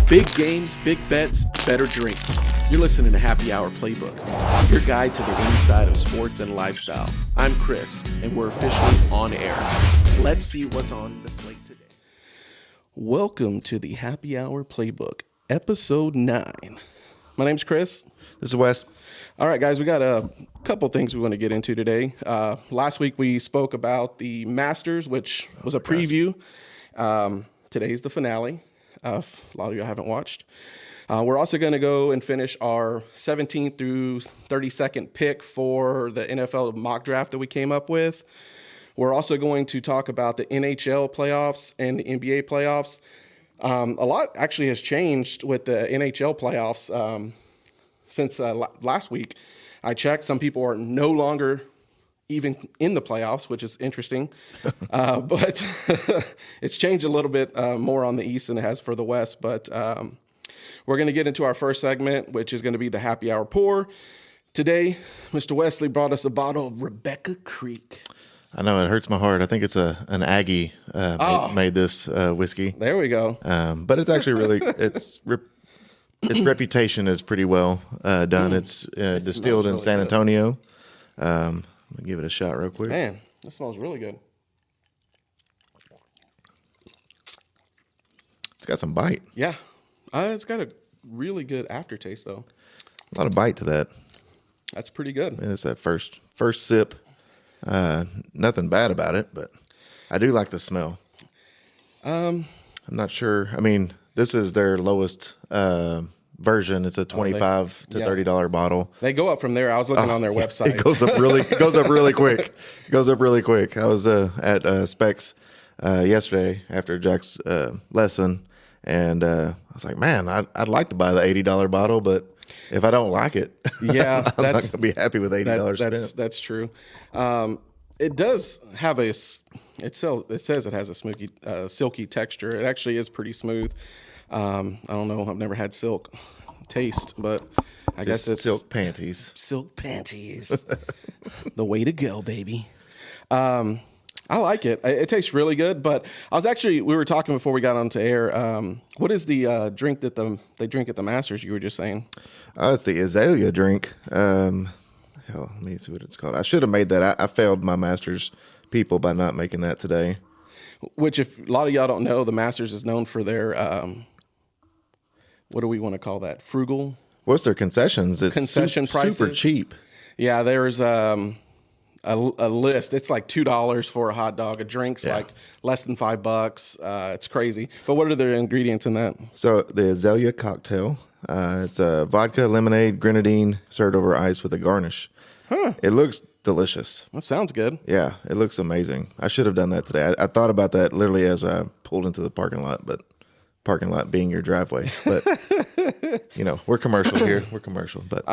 Big games, big bets, better drinks. You're listening to Happy Hour Playbook, your guide to the inside of sports and lifestyle. I'm Chris, and we're officially on air. Let's see what's on the slate today. Welcome to the Happy Hour Playbook, episode 9. My name's Chris. This is Wes. All right, guys, we got a couple things we want to get into today. Last week we spoke about the Masters, which was a preview. Today's the finale. A lot of you haven't watched. We're also going to go and finish our 17th through 32nd pick for the NFL mock draft that we came up with. We're also going to talk about the NHL playoffs and the NBA playoffs. A lot actually has changed with the NHL playoffs since last week. I checked. Some people are no longer even in the playoffs, which is interesting. But it's changed a little bit more on the East than it has for the West. But we're going to get into our first segment, which is going to be the Happy Hour Pour. Today, Mr. Wesley brought us a bottle of Rebecca Creek. I know, it hurts my heart. I think it's an Aggie made this whiskey. There we go. But it's actually really, its reputation is pretty well done. It's distilled in really San good. Antonio. Let me give it a shot real quick. Man, that smells really good. It's got some bite. Yeah. It's got a really good aftertaste, though. A lot of bite to that. That's pretty good. It's that first sip. Nothing bad about it, but I do like the smell. I'm not sure. I mean, this is their lowest version. It's a $25 to $30 bottle. They go up from there. I was looking on their website. It goes up really quick. It goes up really quick. I was at Specs yesterday after Jack's lesson, and I was like, man, I'd like to buy the $80 bottle, but if I don't like it, yeah, I'm not going to be happy with $80 spent. That's true. It does have it says it has a silky texture. It actually is pretty smooth. I don't know. I've never had silk taste, but I guess it's silk panties. Silk panties. The way to go, baby. I like it. It tastes really good, but we were talking before we got onto air. What is the drink that they drink at the Masters you were just saying? It's the Azalea drink. Let me see what it's called. I should have made that. I failed my Masters people by not making that today. Which, if a lot of y'all don't know, the Masters is known for their, what do we want to call that? Frugal? What's their concessions? It's concession prices. Super cheap. Yeah, there's a list. It's like $2 for a hot dog. A drink's like less than $5. It's crazy. But what are the ingredients in that? So the Azalea cocktail. It's a vodka, lemonade, grenadine, served over ice with a garnish. Huh. It looks delicious. That sounds good. Yeah, it looks amazing. I should have done that today. I thought about that literally as I pulled into the parking lot, but parking lot being your driveway. But we're commercial here. We're commercial. But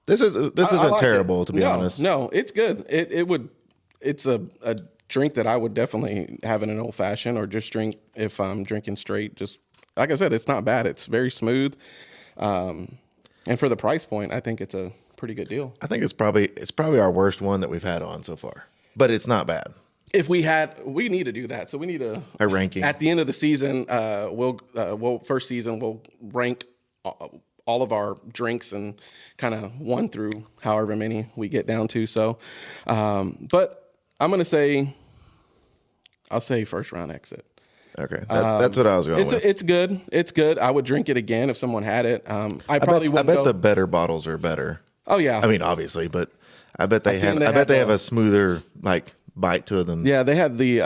this isn't like terrible it. to be honest. No, it's good. It's a drink that I would definitely have in an old fashioned or just drink if I'm drinking straight. Just like I said, it's not bad. It's very smooth. And for the price point, I think it's a pretty good deal. I think it's probably our worst one that we've had on so far, but it's not bad. If we need to do that. So we need a ranking at the end of the season. We'll rank all of our drinks and kind of 1 through however many we get down to. So, but I'm going to say, I'll say first round exit. Okay, that's what I was going with. It's good. It's good. I would drink it again if someone had it. I bet the better bottles are better. Oh yeah. I mean, obviously, but I bet they have a smoother bite to them. Yeah, they had the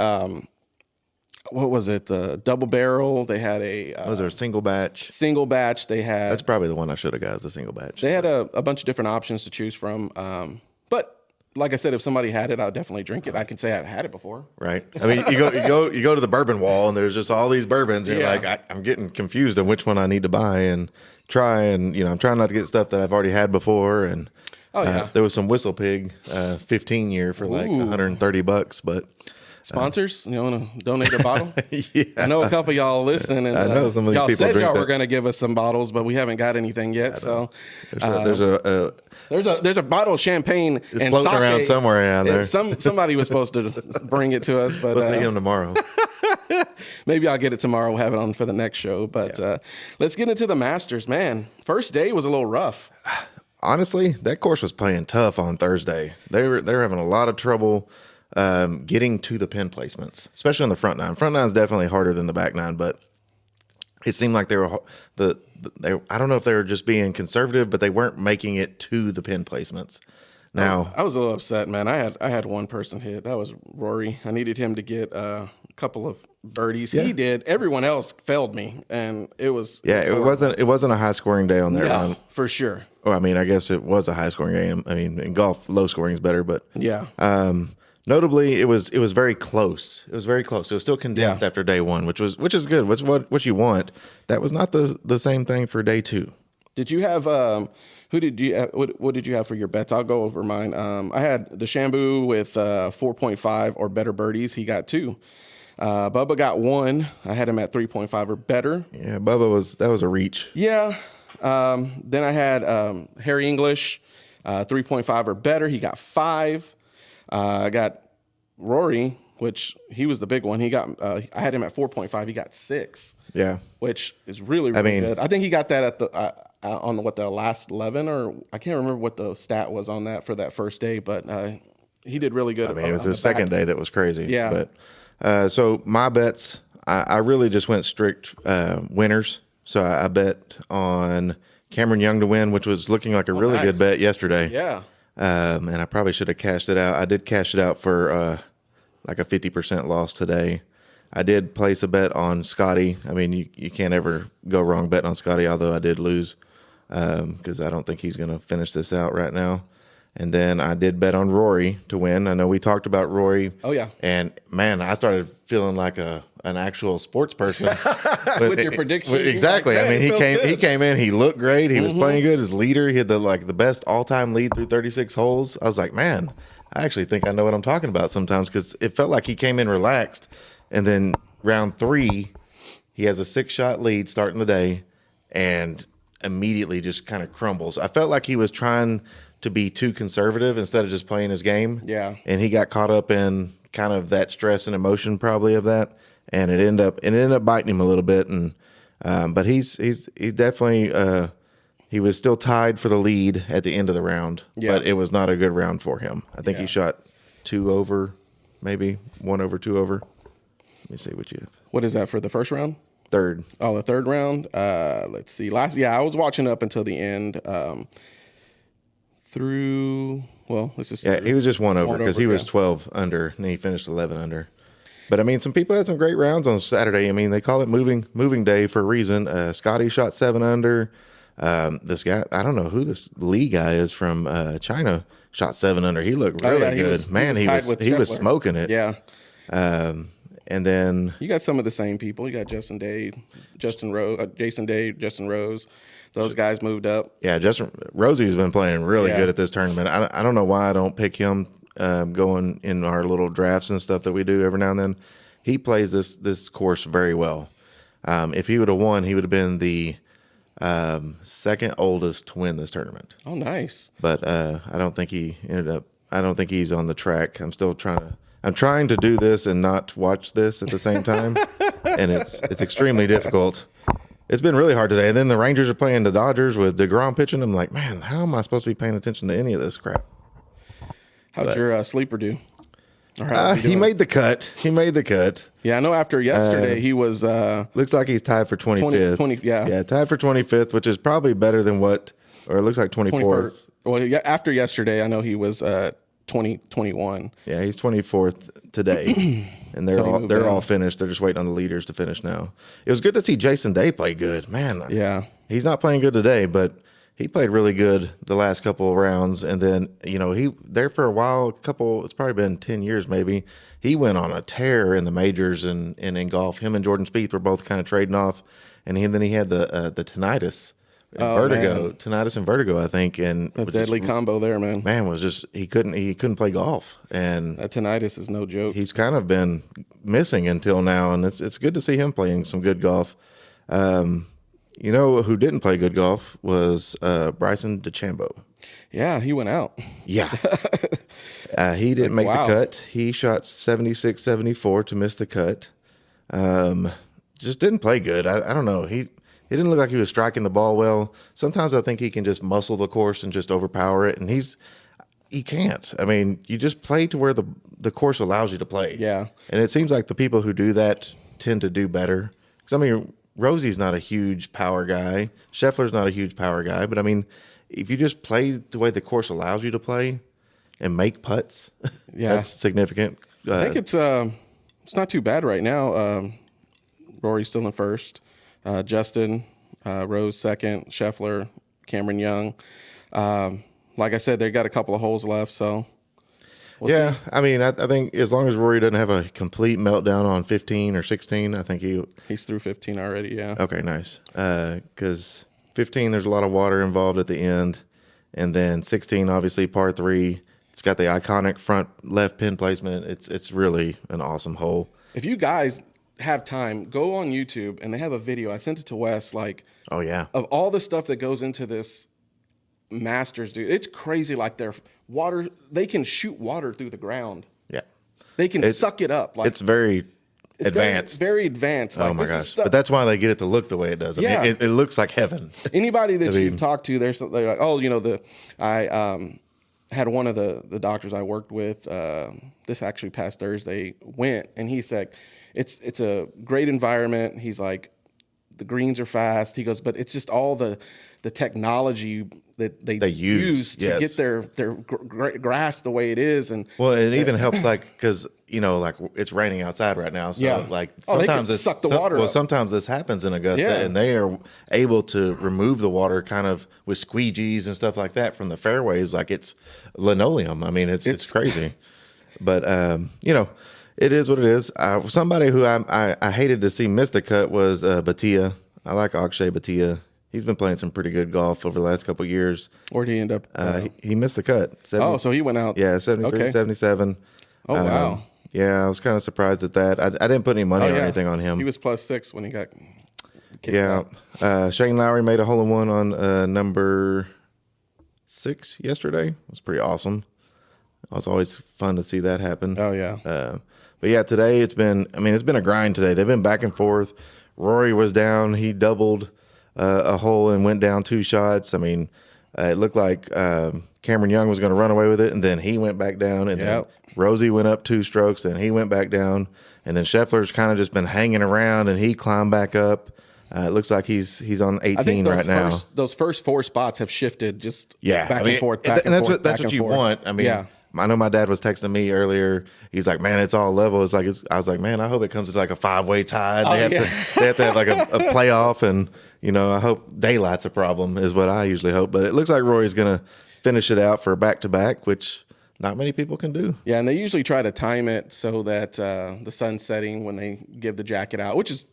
what was it? The double barrel. They had was there a single batch? Single batch. They had. That's probably the one I should have got. Is the single batch. They had a bunch of different options to choose from. But like I said, if somebody had it, I would definitely drink it. I can say I've had it before. Right. I mean, you go to the bourbon wall, and there's just all these bourbons. And you're like, I'm getting confused on which one I need to buy and try. And I'm trying not to get stuff that I've already had before. And there was some Whistle Pig 15 year for like $130, but. Sponsors, you want to donate a bottle? Yeah. I know a couple of y'all listening, and I know some of these y'all people said drink y'all that. were going to give us some bottles, but we haven't got anything yet. So there's a bottle of champagne it's and floating sake around somewhere around there. Somebody was supposed to bring it to us, but we'll see him tomorrow. maybe I'll get it tomorrow. We'll have it on for the next show. But let's get into the Masters, man. First day was a little rough. Honestly, that course was playing tough on Thursday. They were having a lot of trouble getting to the pin placements, especially on the front nine. Front nine is definitely harder than the back nine, but it seemed like they were I don't know if they were just being conservative, but they weren't making it to the pin placements. Now I was a little upset, man. I had one person hit. That was Rory. I needed him to get a couple of birdies. Yeah. He did. Everyone else failed me, and it was it wasn't a high scoring day on their run for sure. Oh, I mean, I guess it was a high scoring game. I mean, in golf, low scoring is better, but yeah. Notably, it was very close. It was very close. It was still condensed after day one, which is good. Which what you want. That was not the same thing for day two. Did you have what did you have for your bets? I'll go over mine. I had the Shambu with 4.5 or better birdies. He got 2. Bubba got 1. I had him at 3.5 or better. Yeah, Bubba that was a reach. Yeah. Then I had Harry English, 3.5 or better. He got 5. I got Rory, which he was the big one. He got I had him at 4.5. He got 6. Yeah, which is really good. I think he got that at the on the last 11, or I can't remember what the stat was on that for that first day, but he did really good. I mean, it was his second day that was crazy. Yeah. But so my bets, I really just went strict winners. So I bet on Cameron Young to win, which was looking like a really good bet yesterday. Yeah. And I probably should have cashed it out. I did cash it out for like a 50% loss today. I did place a bet on Scotty. I mean, you can't ever go wrong betting on Scotty, although I did lose because I don't think he's going to finish this out right now. And then I did bet on Rory to win. I know we talked about Rory. Oh, yeah. And, man, I started feeling like an actual sports person. With your prediction. Exactly. Like, I mean, he came in. He looked great. He was playing good. His leader, he had the best all-time lead through 36 holes. I was like, man, I actually think I know what I'm talking about sometimes because it felt like he came in relaxed. And then round 3, he has a 6-shot lead starting the day and immediately just kind of crumbles. I felt like he was trying to be too conservative instead of just playing his game. Yeah. And he got caught up in kind of that stress and emotion probably of that. And it ended up biting him a little bit. And but he's definitely he was still tied for the lead at the end of the round. Yeah. But it was not a good round for him. I think he shot 2 over, maybe 1 over, 2 over. Let me see what you have. What is that for the first round? Third. Oh, the third round. Let's see. I was watching up until the end. He was just 1 over because he was 12 under and he finished 11 under. But I mean, some people had some great rounds on Saturday. I mean, they call it moving day for a reason. Scotty shot 7 under. This guy, I don't know who this Lee guy is from China, shot 7 under. He looked really good. He was smoking it. Yeah. And then you got some of the same people. You got Jason Day, Justin Rose. Those guys moved up. Yeah, Rosie's been playing really good at this tournament. I don't know why I don't pick him going in our little drafts and stuff that we do every now and then. He plays this course very well. If he would have won, he would have been the second oldest to win this tournament. Oh, nice. But I don't think he ended up. I don't think he's on the track. I'm trying to do this and not watch this at the same time, and it's extremely difficult. It's been really hard today. And then the Rangers are playing the Dodgers with DeGrom pitching. I'm like, man, how am I supposed to be paying attention to any of this crap? How'd your sleeper do? He made the cut. Yeah, I know after yesterday he was... looks like he's tied for 25th. Yeah, tied for 25th, which is probably better than it looks like 24th. Well, yeah, after yesterday, I know he was 21. Yeah, he's 24th today. And they're all finished. They're just waiting on the leaders to finish now. It was good to see Jason Day play good. Man, yeah. He's not playing good today, but he played really good the last couple of rounds. And then, he there for a while, it's probably been 10 years maybe. He went on a tear in the majors and in golf. Him and Jordan Spieth were both kind of trading off. And then he had the tinnitus. Tinnitus and vertigo, I think, and a deadly combo there, man. Man was just he couldn't play golf, and that tinnitus is no joke. He's kind of been missing until now, and it's good to see him playing some good golf. Who didn't play good golf was Bryson DeChambeau. Yeah, he went out. Yeah, he didn't make the cut. He shot 76-74 to miss the cut. Just didn't play good. I don't know. He didn't look like he was striking the ball well. Sometimes I think he can just muscle the course and just overpower it, and he can't. I mean, you just play to where the course allows you to play. Yeah. And it seems like the people who do that tend to do better. Because, I mean, Rosie's not a huge power guy. Scheffler's not a huge power guy. But, I mean, if you just play the way the course allows you to play and make putts, that's significant. I think it's not too bad right now. Rory's still in first. Justin, Rose second. Scheffler, Cameron Young. Like I said, they got a couple of holes left, so we'll see. I mean, I think as long as Rory doesn't have a complete meltdown on 15 or 16, I think he's through 15 already, yeah. Okay, nice. Because 15, there's a lot of water involved at the end. And then 16, obviously, par 3. It's got the iconic front left pin placement. It's really an awesome hole. If you guys have time, go on YouTube, and they have a video. I sent it to Wes, like, oh, yeah, of all the stuff that goes into this Masters, dude. It's crazy. Like, their water, they can shoot water through the ground. Yeah. They can suck it up. Like, it's very advanced. Very advanced. Like, oh, my gosh. But that's why they get it to look the way it does. I mean, it looks like heaven. Anybody that you've talked to, they're like, oh, you know, I had one of the doctors I worked with, this actually past Thursday, went, and he said, it's a great environment. He's like, the greens are fast. He goes, but it's just all the technology that they use to get their grass the way it is. And well, it even helps, like, because, you know, like, it's raining outside right now. So, like, sometimes they suck the water up. Sometimes this happens in Augusta, and they are able to remove the water kind of with squeegees and stuff like that from the fairways. Like, it's linoleum. I mean, it's crazy. But, you know, it is what it is. Somebody who I hated to see miss the cut was Batia. I like Akshay Batia. He's been playing some pretty good golf over the last couple of years. Where did he end up? He missed the cut. So he went out. Yeah, 73, 77. Oh, wow. Yeah, I was kind of surprised at that. I didn't put any money or anything on him. He was +6 when he got kicked out. Shane Lowry made a hole-in-one on number 6 yesterday. It was pretty awesome. It was always fun to see that happen. Oh, yeah. But, yeah, today it's been a grind today. They've been back and forth. Rory was down. He doubled a hole and went down 2 shots. I mean, it looked like Cameron Young was going to run away with it, and then he went back down, and then Rosie went up 2 strokes, then he went back down, and then Scheffler's kind of just been hanging around, and he climbed back up. It looks like he's on 18 right now. Those first 4 spots have shifted just back and forth, and that's what you want. I mean, I know my dad was texting me earlier. He's like, "Man, it's all level." I was like, "Man, I hope it comes to like a 5-way tie. They have to have like a playoff, and you know, I hope daylight's a problem is what I usually hope." But it looks like Rory's gonna finish it out for a back-to-back, which not many people can do. Yeah, and they usually try to time it so that the sun's setting when they give the jacket out, which is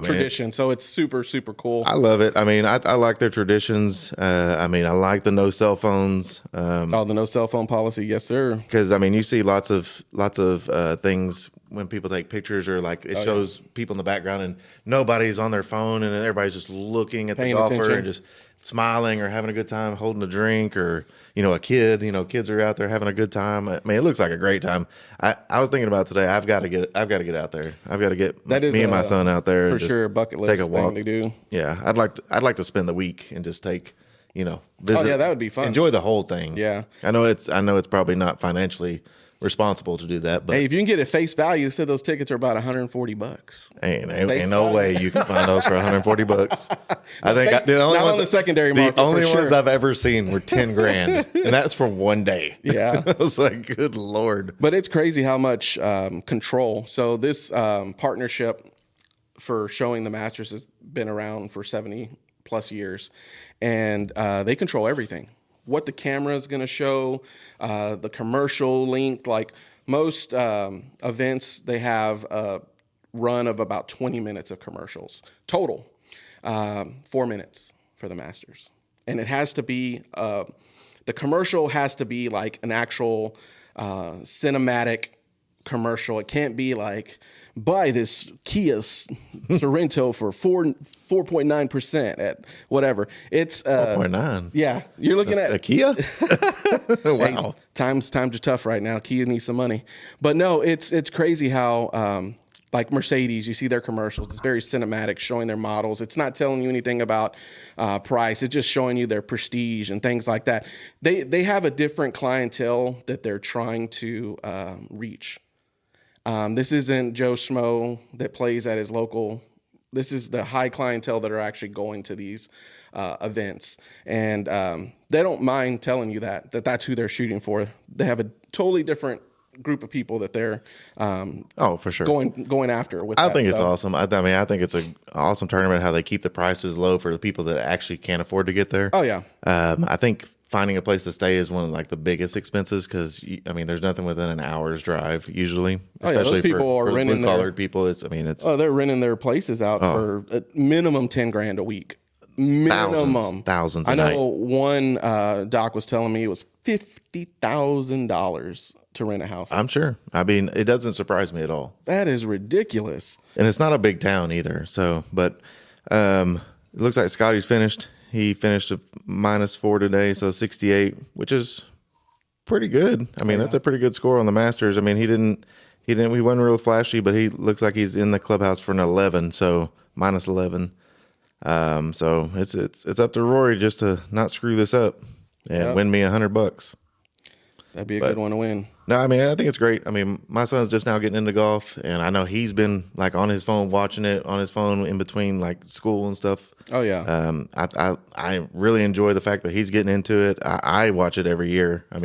tradition. So it's super, super cool. I love it. I mean, I like their traditions. I mean, I like the no cell phones. The no cell phone policy. Yes, sir. Because, I mean, you see lots of things when people take pictures, or like it shows people in the background and nobody's on their phone, and everybody's just looking at the golfer and just smiling or having a good time, holding a drink, or, you know, a kid. You know, kids are out there having a good time. I mean, it looks like a great time. I was thinking about today. I've got to get out there. I've got to get me and my son out there for sure. Bucket list take a walk. Thing to do. Yeah, I'd like to spend the week and just take, you know, visit. Oh yeah, that would be fun. Enjoy the whole thing. Yeah, I know it's probably not financially responsible to do that, but hey, if you can get it face value, they said those tickets are about $140. Ain't no way you can find those for $140. I think the only ones on the secondary market. The only ones I've ever seen were $10,000, and that's for one day. Yeah, I was like, good Lord. But it's crazy how much control. So this partnership for showing the Masters has been around for 70 plus years, and they control everything. What the camera is going to show, the commercial length. Like most events, they have a run of about 20 minutes of commercials total, 4 minutes for the Masters. And it has to be, the commercial has to be like an actual cinematic commercial. It can't be like, buy this Kia Sorento for 4.9% at whatever. It's 4.9. Yeah, you're looking at a Kia. Wow, hey, times are tough right now. Kia needs some money, but no, it's crazy how like Mercedes, you see their commercials. It's very cinematic, showing their models. It's not telling you anything about price. It's just showing you their prestige and things like that. They have a different clientele that they're trying to reach. This isn't Joe Schmo that plays at his local. This is the high clientele that are actually going to these events. And they don't mind telling you that's who they're shooting for. They have a totally different group of people that they're for sure going after with I think it's awesome. I think it's an awesome tournament how they keep the prices low for the people that actually can't afford to get there. Oh yeah. I think finding a place to stay is one of like the biggest expenses because there's nothing within an hour's drive usually, especially those people for are renting blue collared people. They're renting their places out for a minimum $10,000 a week. Minimum thousands. I know one doc was telling me it was $50,000 to rent a house. I'm sure. It doesn't surprise me at all. That is ridiculous. And it's not a big town either. So, but it looks like Scotty's finished. He finished a -4 today, so 68, which is pretty good. That's a pretty good score on the Masters. He wasn't real flashy, but he looks like he's in the clubhouse for an 11, so -11. So it's up to Rory just to not screw this up and win me $100. That'd be a good one to win. No, I think it's great. My son's just now getting into golf, and I know he's been like on his phone watching it on his phone in between like school and stuff. Oh yeah. I really enjoy the fact that he's getting into it. I watch it every year. I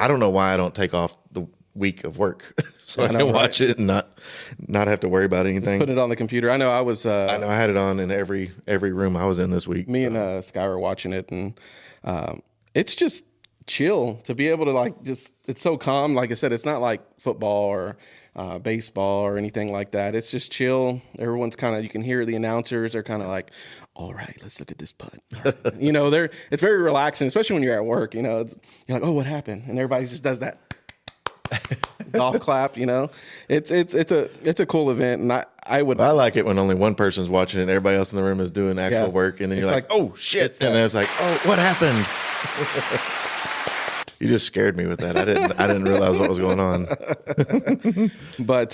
don't know why I don't take off the week of work so I can watch it and not have to worry about anything. Just put it on the computer. I know I had it on in every room I was in this week. Me and Sky were watching it, and it's just chill to be able to it's so calm. Like I said, it's not like football or baseball or anything like that. It's just chill. Everyone's you can hear the announcers. They're kind of like, all right, let's look at this putt. It's very relaxing, especially when you're at work, you're like, oh, what happened? And everybody just does that golf clap, it's a cool event. And I like it when only one person's watching it and everybody else in the room is doing actual work. And then you're like, oh shit. And then it's like, oh, what happened? You just scared me with that. I didn't realize what was going on. But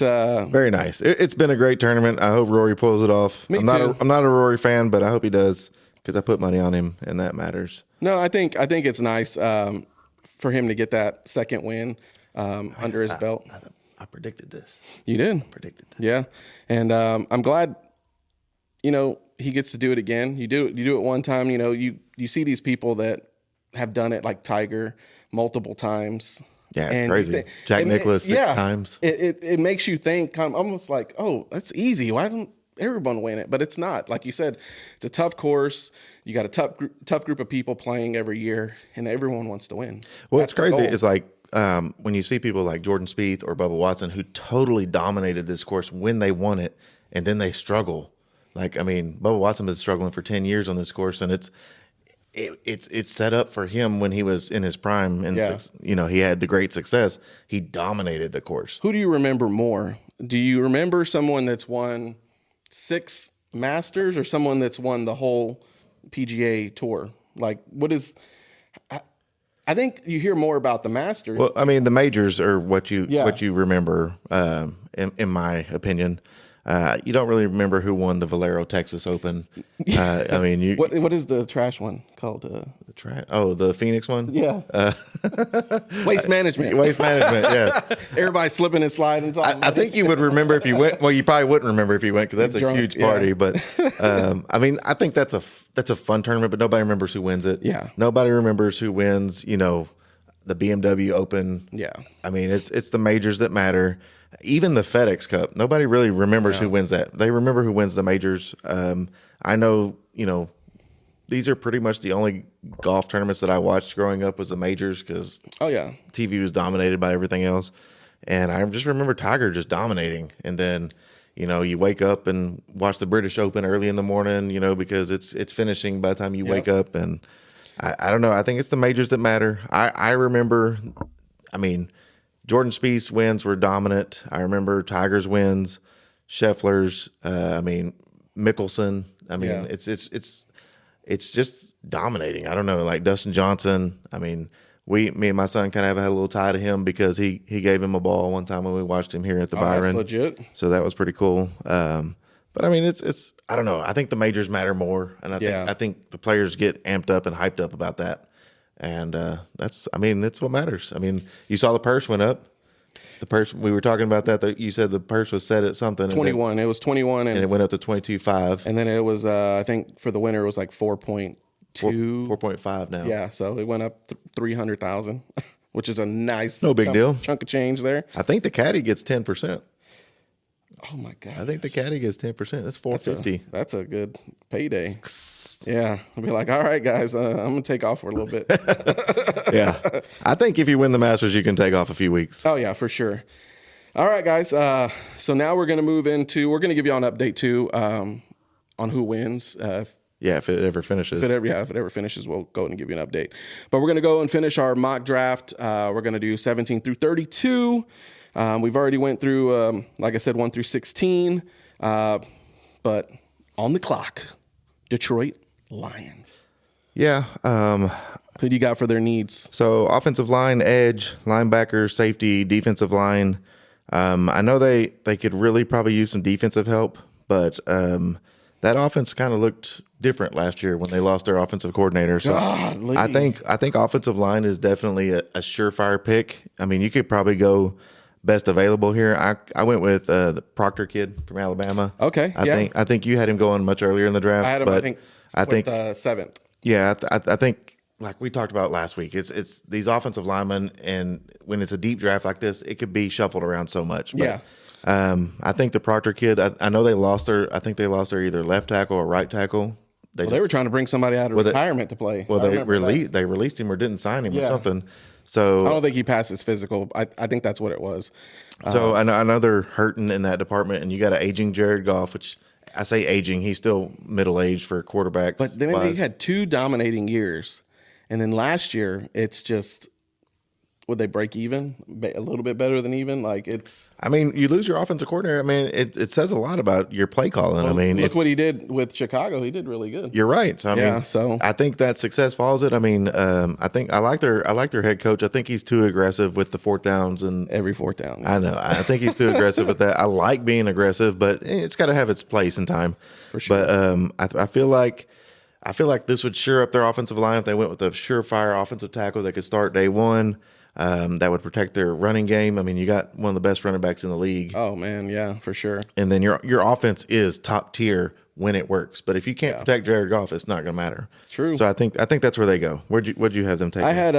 very nice. It's been a great tournament. I hope Rory pulls it off. Me too. I'm not a Rory fan, but I hope he does because I put money on him, and that matters. No, I think it's nice for him to get that second win under his belt. I predicted this. You did? I predicted this. Yeah, and I'm glad. He gets to do it again. You do it one time. You see these people that have done it like Tiger multiple times. Yeah, it's crazy. Jack Nicklaus 6 times. It makes you think almost like, oh, that's easy. Why don't everyone win it? But it's not. Like you said, it's a tough course. You got a tough group of people playing every year, and everyone wants to win. Well, it's crazy. It's like when you see people like Jordan Spieth or Bubba Watson who totally dominated this course when they won it, and then they struggle. Bubba Watson has been struggling for 10 years on this course, and it's set up for him when he was in his prime and he had the great success. He dominated the course. Who do you remember more? Do you remember someone that's won 6 Masters or someone that's won the whole PGA Tour? Like, what is? I think you hear more about the Masters. Well, the majors are what you remember. In my opinion. You don't really remember who won the Valero Texas Open. What is the trash one called? The Phoenix one. Yeah. Waste management. Waste management. Yes. Everybody slipping and sliding. I think you would remember if you went. Well, you probably wouldn't remember if you went because that's a huge party. Yeah. But I think that's a fun tournament, but nobody remembers who wins it. Yeah. Nobody remembers who wins. The BMW Open. Yeah. It's the majors that matter. Even the FedEx Cup, nobody really remembers who wins that. They remember who wins the majors. I know, these are pretty much the only golf tournaments that I watched growing up was the majors because TV was dominated by everything else. And I just remember Tiger just dominating. And then, you wake up and watch the British Open early in the morning, because it's finishing by the time you wake up. And I don't know. I think it's the majors that matter. I remember, Jordan Spieth's wins were dominant. I remember Tiger's wins, Scheffler's. Mickelson. It's just dominating. I don't know, like Dustin Johnson. me and my son kind of had a little tie to him because he gave him a ball one time when we watched him here at the Byron. That's legit. So that was pretty cool. But I mean, it's I don't know. I think the majors matter more, and I think the players get amped up and hyped up about that, and that's what matters. I mean, you saw the purse went up. The purse, we were talking about that you said the purse was set at something. 21. It was 21, and it went up to 22.5. And then it was I think for the winner it was like 4.2, 4.5 now. Yeah, so it went up 300,000, which is a nice deal chunk of change there. I think the caddy gets 10%. Oh my god! I think the caddy gets 10%. That's $450. That's a good payday. Yeah, I'll be like, all right, guys, I'm gonna take off for a little bit. Yeah, I think if you win the Masters, you can take off a few weeks. Oh yeah, for sure. All right, guys. So now we're gonna move into. We're gonna give you an update too on who wins. If it ever finishes. If it ever finishes, we'll go and give you an update. But we're gonna go and finish our mock draft. We're gonna do 17 through 32. We've already went through, like I said, 1 through 16. But on the clock, Detroit Lions. Yeah. Who do you got for their needs? So offensive line, edge, linebacker, safety, defensive line. I know they could really probably use some defensive help, but that offense kind of looked different last year when they lost their offensive coordinator. So I think offensive line is definitely a surefire pick. I mean, you could probably go best available here. I went with the Proctor kid from Alabama. Okay, I think you had him going much earlier in the draft. I had him. But I think 7th. Yeah, I think like we talked about last week. It's these offensive linemen, and when it's a deep draft like this, it could be shuffled around so much. But, I think the Proctor kid. I know they lost their. I think they lost their either left tackle or right tackle. They were trying to bring somebody out of retirement to play. Well, they released him or didn't sign him or something. So I don't think he passed his physical. I think that's what it was. So I know they're hurting in that department, and you got an aging Jared Goff, which I say aging. He's still middle aged for quarterbacks. But then they had 2 dominating years, and then last year it's just. Would they break even? A little bit better than even? Like it's. I mean, you lose your offensive coordinator. I mean, it says a lot about your play calling. Well, I mean, look what he did with Chicago. He did really good. You're right. So I think that success follows it. I mean, I think I like their head coach. I think he's too aggressive with the 4th downs and every 4th down. I know. I think he's too aggressive with that. I like being aggressive, but it's got to have its place in time. For sure. But I feel like this would shore up their offensive line if they went with a surefire offensive tackle that could start day one. That would protect their running game. I mean, you got one of the best running backs in the league. Oh man, yeah, for sure. And then your offense is top tier when it works. But if you can't protect Jared Goff, it's not going to matter. True. So I think that's where they go. What'd you have them take? I had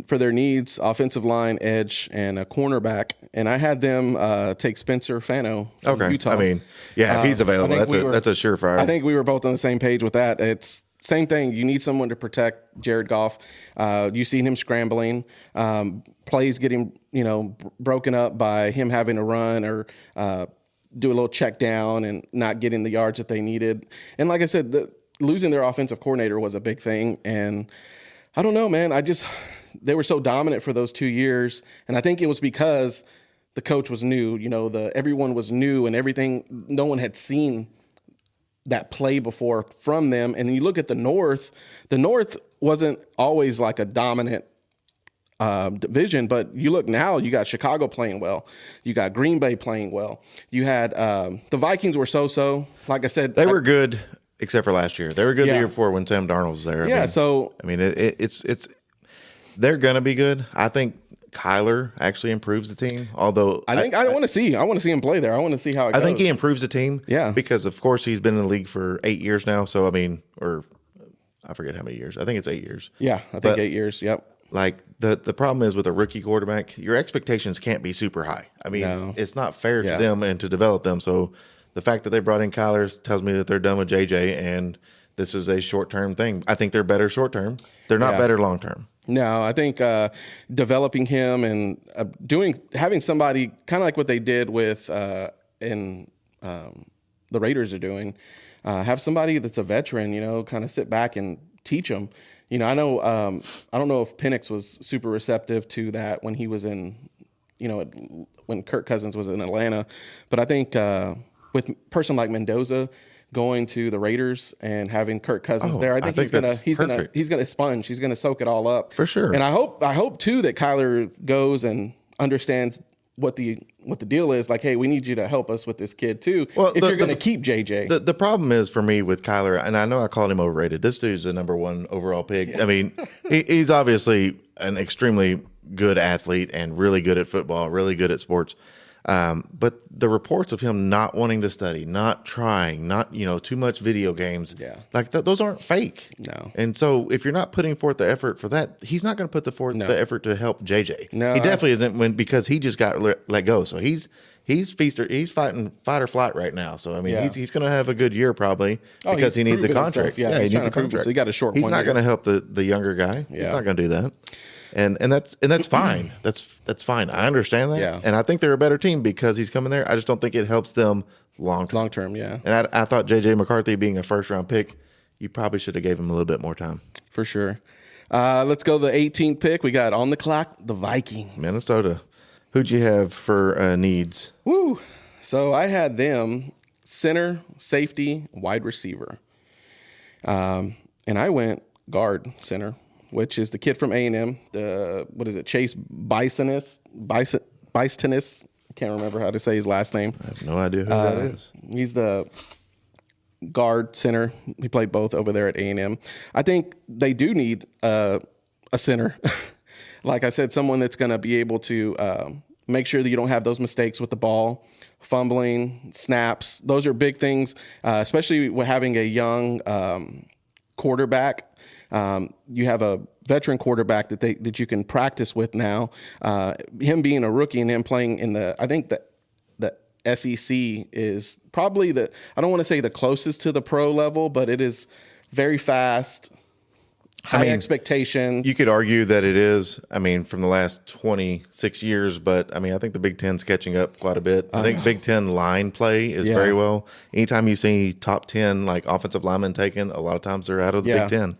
for their needs offensive line, edge, and a cornerback, and I had them take Spencer Fano from Utah. I mean, if he's available, that's a surefire. I think we were both on the same page with that. It's same thing. You need someone to protect Jared Goff. You've seen him scrambling, plays getting broken up by him having to run or do a little check down and not getting the yards that they needed. And like I said, losing their offensive coordinator was a big thing. And I don't know, man. They were so dominant for those 2 years, and I think it was because the coach was new. Everyone was new and everything. No one had seen that play before from them. And then you look at the North wasn't always like a dominant division, but you look now, you got Chicago playing well. You got Green Bay playing well. You had the Vikings were so-so. Like I said, they were good except for last year. They were good the year before when Sam Darnold was there. It's they're going to be good. I think Kyler actually improves the team. Although I want to see him play there. I want to see how it goes. I think he improves the team. Yeah, because of course he's been in the league for 8 years now. So I mean, or I forget how many years. I think it's 8 years. Yeah, I think 8 years. Yep. Like the problem is with a rookie quarterback, your expectations can't be super high. I mean, it's not fair to them and to develop them. So the fact that they brought in Kyler tells me that they're done with JJ and this is a short-term thing. I think they're better short-term. They're not better long-term. No, I think developing him and having somebody kind of like what they did with the Raiders are doing, have somebody that's a veteran, kind of sit back and teach them. I know I don't know if Penix was super receptive to that when he was in, when Kirk Cousins was in Atlanta, but I think with a person like Mendoza, going to the Raiders and having Kirk Cousins there. I think he's gonna sponge. He's gonna soak it all up for sure. And I hope too that Kyler goes and understands what the deal is. Like, hey, we need you to help us with this kid too. Well, if you're going to keep JJ, the problem is for me with Kyler, and I know I called him overrated. This dude's the number 1 overall pick. Yeah. I mean, he's obviously an extremely good athlete and really good at football, really good at sports. But the reports of him not wanting to study, not trying, not, too much video games, like those aren't fake. No. And so if you're not putting forth the effort for that, he's not going to put the effort to help JJ. No, he definitely isn't because he just got let go. So he's fighting fight or flight right now. So I mean, he's going to have a good year probably because he needs a contract. Himself. He needs a contract. So he got a short. He's not going to help the younger guy. Yeah. He's not going to do that. And that's fine. That's fine. I understand that. Yeah. And I think they're a better team because he's coming there. I just don't think it helps them long term. Long term, yeah. And I thought J.J. McCarthy being a first round pick, you probably should have gave him a little bit more time. For sure. Let's go the 18th pick. We got on the clock the Vikings. Minnesota. Who'd you have for needs? Woo. So I had them center, safety, wide receiver. And I went guard center, which is the kid from A&M, Chase Bisonis? I can't remember how to say his last name. I have no idea who that is. He's the guard center. He played both over there at A&M. I think they do need a center. Like I said, someone that's going to be able to make sure that you don't have those mistakes with the ball, fumbling, snaps. Those are big things, especially with having a young quarterback. You have a veteran quarterback that you can practice with now. Him being a rookie and him playing in I think the SEC is probably I don't want to say the closest to the pro level, but it is very fast, high expectations. You could argue that it is, from the last 26 years, but I think the Big Ten's catching up quite a bit. I think Big Ten line play is very well. Anytime you see top 10 like offensive linemen taken, a lot of times they're out of the Big Ten.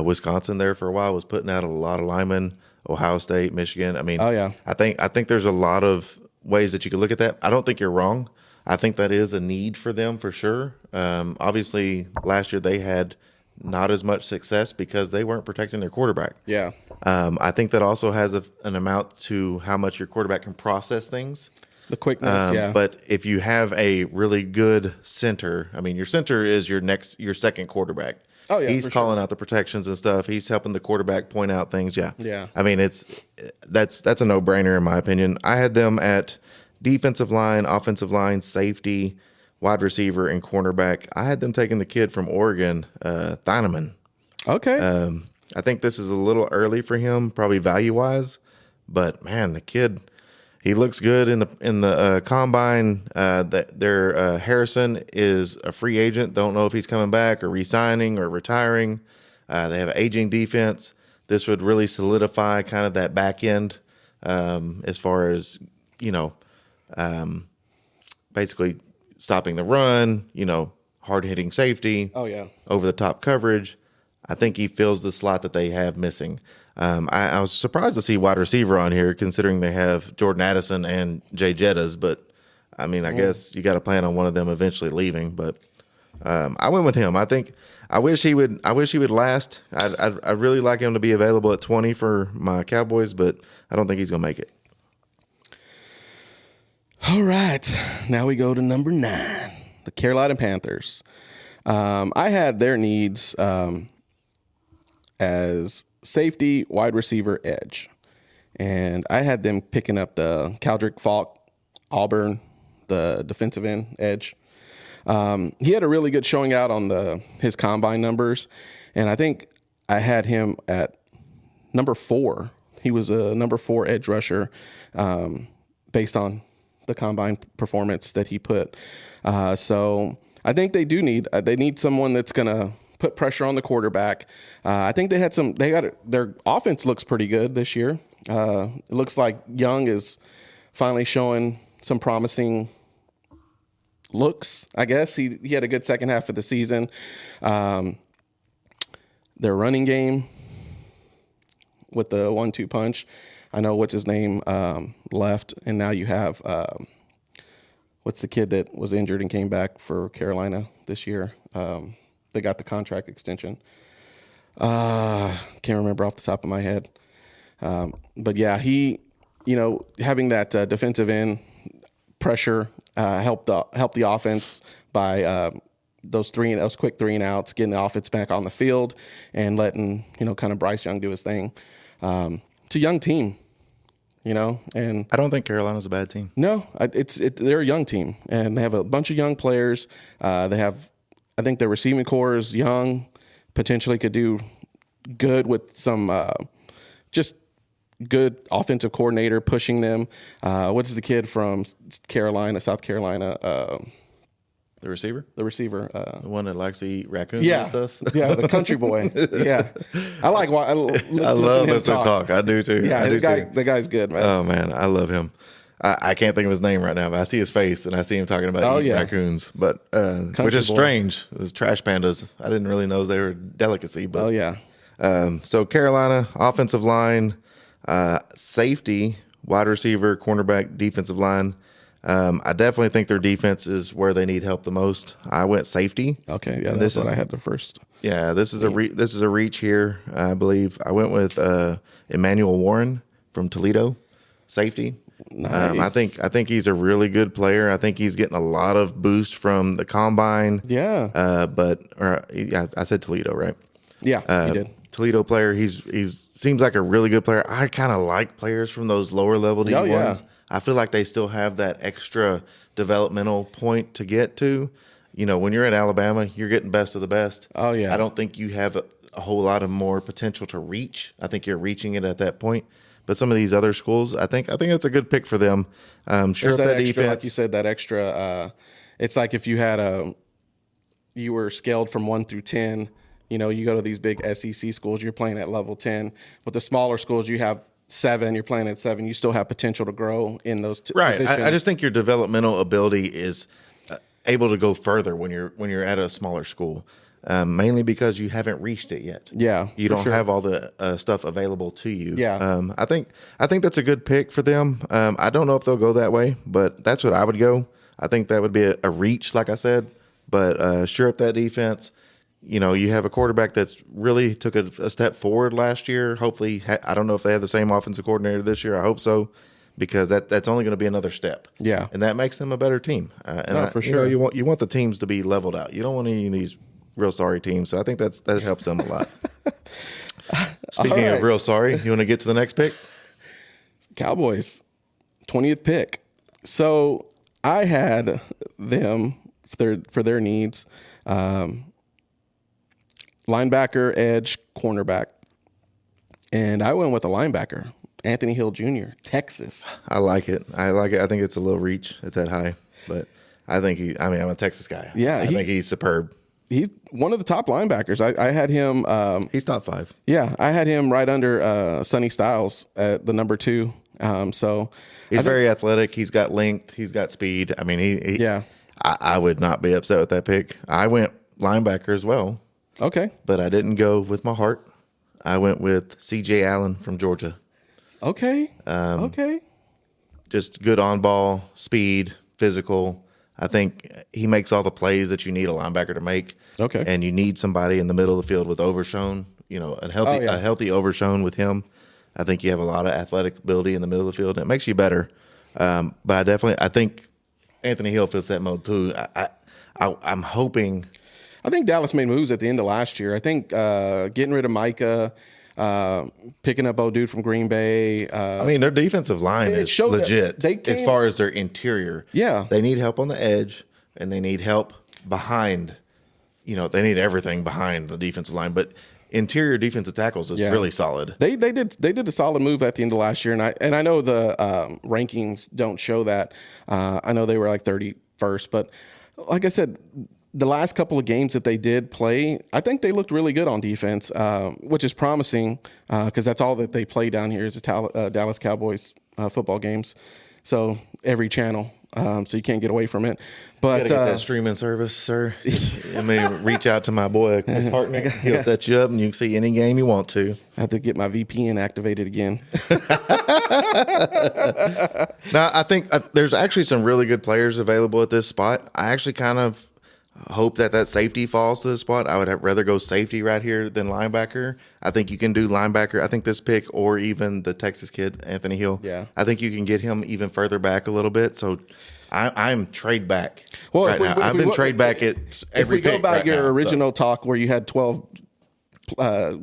Wisconsin there for a while was putting out a lot of linemen. Ohio State, Michigan. I think there's a lot of ways that you could look at that. I don't think you're wrong. I think that is a need for them for sure. Obviously, last year they had not as much success because they weren't protecting their quarterback. Yeah. I think that also has an amount to how much your quarterback can process things. The quickness, But if you have a really good center, your center is your second quarterback. Oh yeah, he's calling out the protections and stuff. He's helping the quarterback point out things. Yeah. That's a no-brainer in my opinion. I had them at defensive line, offensive line, safety, wide receiver, and cornerback. I had them taking the kid from Oregon, Thieneman. Okay. I think this is a little early for him, probably value-wise, but man, the kid. He looks good in the combine. Harrison is a free agent. Don't know if he's coming back or re-signing or retiring. They have an aging defense. This would really solidify kind of that back end as far as basically stopping the run. Hard hitting safety. Oh yeah, over the top coverage. I think he fills the slot that they have missing. I was surprised to see wide receiver on here, considering they have Jordan Addison and Jay Jettas. But I guess you got to plan on one of them eventually leaving. But I went with him. I wish he would last. I'd really like him to be available at 20 for my Cowboys, but I don't think he's gonna make it. All right, now we go to number 9, the Carolina Panthers. I had their needs as safety, wide receiver, edge. And I had them picking up the Caldrick Falk, Auburn, the defensive end edge. He had a really good showing out on his combine numbers. And I think I had him at number 4. He was a number 4 edge rusher based on the combine performance that he put. So I think they need someone that's going to put pressure on the quarterback. I think their offense looks pretty good this year. It looks like Young is finally showing some promising looks, I guess. He had a good second half of the season. Their running game with the 1-2 punch. I know what's his name left, and now you have what's the kid that was injured and came back for Carolina this year? They got the contract extension. Can't remember off the top of my head. But yeah, he, having that defensive end pressure helped the offense by those quick 3 and outs, getting the offense back on the field, and letting kind of Bryce Young do his thing. It's a young team, and I don't think Carolina's a bad team. No, they're a young team, and they have a bunch of young players. I think their receiving core is young, potentially could do good with some just good offensive coordinator pushing them. What is the kid from South Carolina? The receiver? The receiver. The one that likes to eat raccoons and stuff? Yeah, the country boy. Yeah. I love listening to talk. I do too. Yeah, the guy's good, man. Oh, man, I love him. I can't think of his name right now, but I see his face and I see him talking about eating raccoons. But which is strange. Those trash pandas, I didn't really know they were a delicacy. But, so Carolina, offensive line, safety, wide receiver, cornerback, defensive line. I definitely think their defense is where they need help the most. I went safety. Okay, yeah, that's what I had the first. Yeah, this is a reach here. I believe I went with Emmanuel Warren from Toledo, safety. Nice. I think he's a really good player. I think he's getting a lot of boost from the combine. Yeah. I said Toledo, right? Yeah, you did. Toledo player. He's seems like a really good player. I kind of like players from those lower level D1s. Yeah. I feel like they still have that extra developmental point to get to. When you're at Alabama, you're getting best of the best. Oh yeah. I don't think you have a whole lot of more potential to reach. I think you're reaching it at that point. But some of these other schools, I think it's a good pick for them. Sure, that extra, defense, like you said, that extra. It's like if you had you were scaled from 1 through 10. You go to these big SEC schools, you're playing at level 10. With the smaller schools, you have 7. You're playing at 7. You still have potential to grow in those positions. I just think your developmental ability is able to go further when you're at a smaller school. Mainly because you haven't reached it yet. Yeah, you don't have all the stuff available to you. Yeah, I think that's a good pick for them. I don't know if they'll go that way, but that's what I would go. I think that would be a reach, like I said. But sure up that defense. You have a quarterback that's really took a step forward last year. Hopefully, I don't know if they have the same offensive coordinator this year. I hope so, because that's only going to be another step. Yeah, and that makes them a better team. For sure. You want the teams to be leveled out. You don't want any of these real sorry teams. So I think that helps them a lot. Speaking of real sorry, you want to get to the next pick? Cowboys, 20th pick. So I had them for their needs. Linebacker, edge, cornerback. And I went with a linebacker, Anthony Hill Jr., Texas. I like it. I think it's a little reach at that high, but I think I'm a Texas guy. Yeah. I think he's superb. He's one of the top linebackers. I had him. He's top 5. Yeah, I had him right under Sonny Styles at the number 2. So he's very athletic. He's got length. He's got speed. I mean, I would not be upset with that pick. I went linebacker as well. Okay, but I didn't go with my heart. I went with C.J. Allen from Georgia. Okay. Okay. Just good on ball, speed, physical. I think he makes all the plays that you need a linebacker to make. Okay. And you need somebody in the middle of the field with Overshown, a healthy Overshown with him. I think you have a lot of athletic ability in the middle of the field. And it makes you better. But I think Anthony Hill fits that mode too. I'm hoping. I think Dallas made moves at the end of last year. I think getting rid of Micah, picking up old dude from Green Bay. Their defensive line is legit as far as their interior. Yeah. They need help on the edge, and they need help behind. They need everything behind the defensive line. But interior defensive tackles is really solid. They did a solid move at the end of last year, and I know the rankings don't show that. I know they were like 31st, but like I said, the last couple of games that they did play, I think they looked really good on defense, which is promising because that's all that they play down here is the Dallas Cowboys football games. So every channel. so you can't get away from it. But you gotta get that streaming service, sir. I mean, reach out to my boy Chris Hartnett. He'll set you up, and you can see any game you want to. I have to get my VPN activated again. Now, I think there's actually some really good players available at this spot. I actually kind of hope that safety falls to the spot. I would rather go safety right here than linebacker. I think you can do linebacker. I think this pick, or even the Texas kid, Anthony Hill. Yeah. I think you can get him even further back a little bit. So I'm trade back well, right now. I've been trade back at every pick. If we go by right your now, original talk where you had 12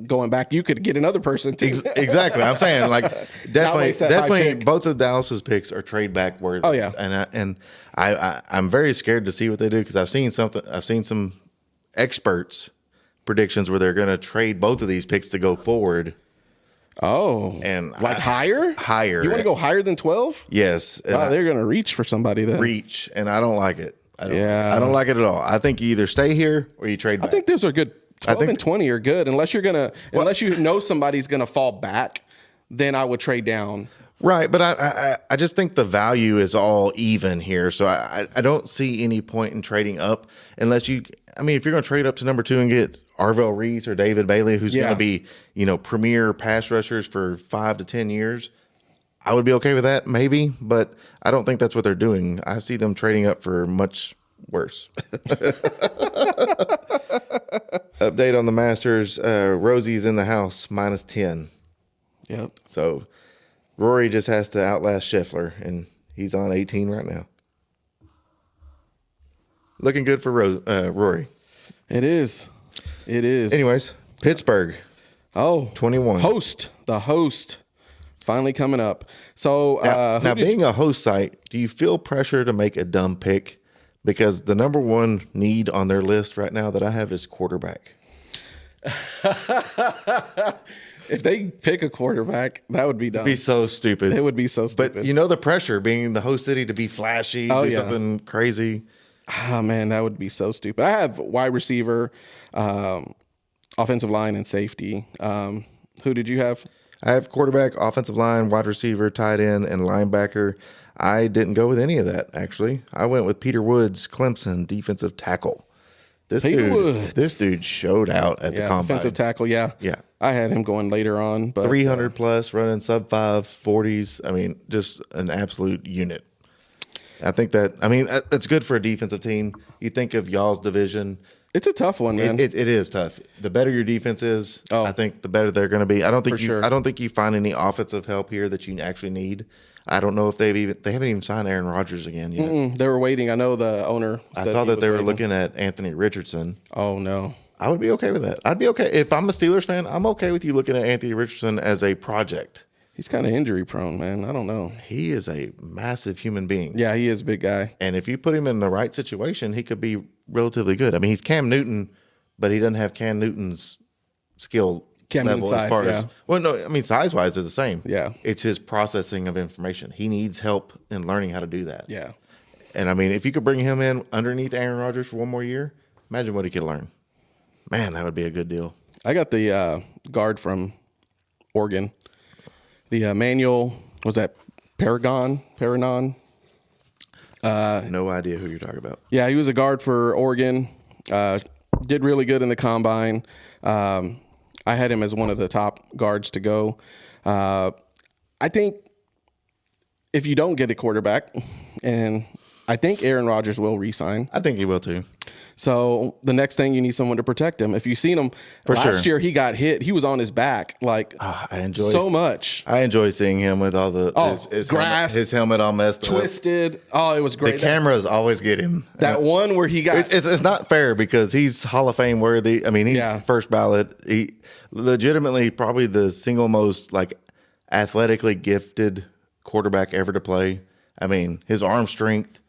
going back, you could get another person too. Exactly. I'm saying, like, definitely both of Dallas's picks are trade back worthy. Oh yeah. And I'm very scared to see what they do, because I've seen some experts predictions where they're going to trade both of these picks to go forward. Oh, and higher? Higher. You want to go higher than 12? Yes. They're going to reach for somebody then. Reach, and I don't like it. I don't like it at all. I think you either stay here or you trade back. I think those are good. 12 and 20 are good, unless you know somebody's going to fall back. Then I would trade down. Right, but I just think the value is all even here, so I don't see any point in trading up unless you. I mean, if you're going to trade up to number 2 and get Arvell Reese or David Bailey, who's going to be, premier pass rushers for 5 to 10 years, I would be okay with that, maybe, but I don't think that's what they're doing. I see them trading up for much worse. Update on the Masters. Rosie's in the house, -10. Yep. So Rory just has to outlast Scheffler, and he's on 18 right now. Looking good for Rory. It is. Anyways, Pittsburgh. Oh, 21. The host, finally coming up. So now being a host site, do you feel pressure to make a dumb pick? Because the number one need on their list right now that I have is quarterback. If they pick a quarterback, that would be dumb. It'd be so stupid. It would be so stupid. But the pressure being the host city to be flashy, do something crazy. Oh, man, that would be so stupid. I have wide receiver, offensive line, and safety. Who did you have? I have quarterback, offensive line, wide receiver, tight end, and linebacker. I didn't go with any of that, actually. I went with Peter Woods, Clemson, defensive tackle. This dude showed out at the combine. Defensive tackle, yeah. I had him going later on. But 300 plus, running sub 5 40s. I mean, just an absolute unit. I think that's good for a defensive team. You think of y'all's division. It's a tough one, man. It is tough. The better your defense is, I think the better they're going to be. I don't think you find any offensive help here that you actually need. I don't know if they haven't even signed Aaron Rodgers again yet. They were waiting. I know the owner. I saw that they were looking at Anthony Richardson. Oh no. I would be okay with that. I'd be okay. If I'm a Steelers fan, I'm okay with you looking at Anthony Richardson as a project. He's kind of injury prone, man. I don't know. He is a massive human being. Yeah, he is a big guy. And if you put him in the right situation, he could be relatively good. I mean, he's Cam Newton, but he doesn't have Cam Newton's skill level size, as far as. Well, no, I mean, size-wise, they're the same. Yeah. It's his processing of information. He needs help in learning how to do that. Yeah. And, I mean, if you could bring him in underneath Aaron Rodgers for one more year, imagine what he could learn. Man, that would be a good deal. I got the guard from Oregon. The manual, was that Paragon? No idea who you're talking about. Yeah, he was a guard for Oregon. Did really good in the combine. I had him as one of the top guards to go. I think if you don't get a quarterback, and I think Aaron Rodgers will re-sign. I think he will too. So the next thing, you need someone to protect him. If you've seen him last year, he got hit. He was on his back so much. I enjoy seeing him with all the his grass, his helmet all messed twisted. Oh, it was great. The cameras always get him. That one where he got it's not fair because he's Hall of Fame worthy. I mean, he's first ballot. He legitimately probably the single most athletically gifted quarterback ever to play. I mean, his arm strength.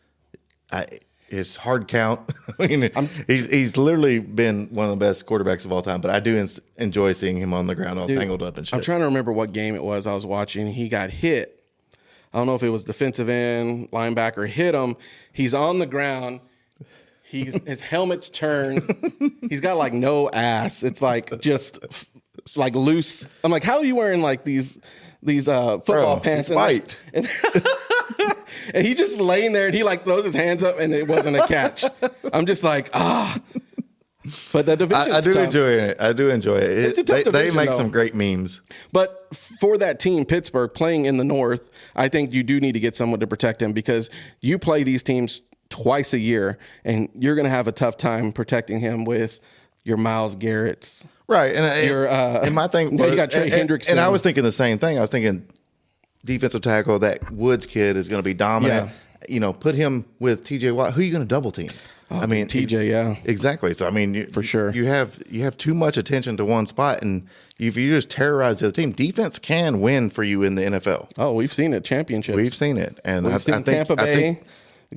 His hard count. I mean, he's literally been one of the best quarterbacks of all time. But I do enjoy seeing him on the ground all tangled up and shit. I'm trying to remember what game it was I was watching. He got hit. I don't know if it was defensive end, linebacker hit him. He's on the ground. His helmet's turned. He's got no ass. It's just loose. I'm like, how are you wearing these football pants? Fight. And he just laying there and he like throws his hands up and it wasn't a catch. I'm just like, But the division, I do tough. enjoy it. I do enjoy it. It's a tough They division, make though. some great memes. But for that team, Pittsburgh, playing in the North, I think you do need to get someone to protect him because you play these teams twice a year, and you're going to have a tough time protecting him with your Myles Garrett's. Right. And my thing now was, you got Trey Hendrickson. And I was thinking the same thing. I was thinking defensive tackle, that Woods kid is going to be dominant. Yeah. Put him with TJ Watt. Who are you going to double team? I mean, TJ, yeah. Exactly. So, I mean, for sure. You have too much attention to one spot, and if you just terrorize the other team, defense can win for you in the NFL. Oh, we've seen it. Championships. We've seen it. And we've seen Tampa Bay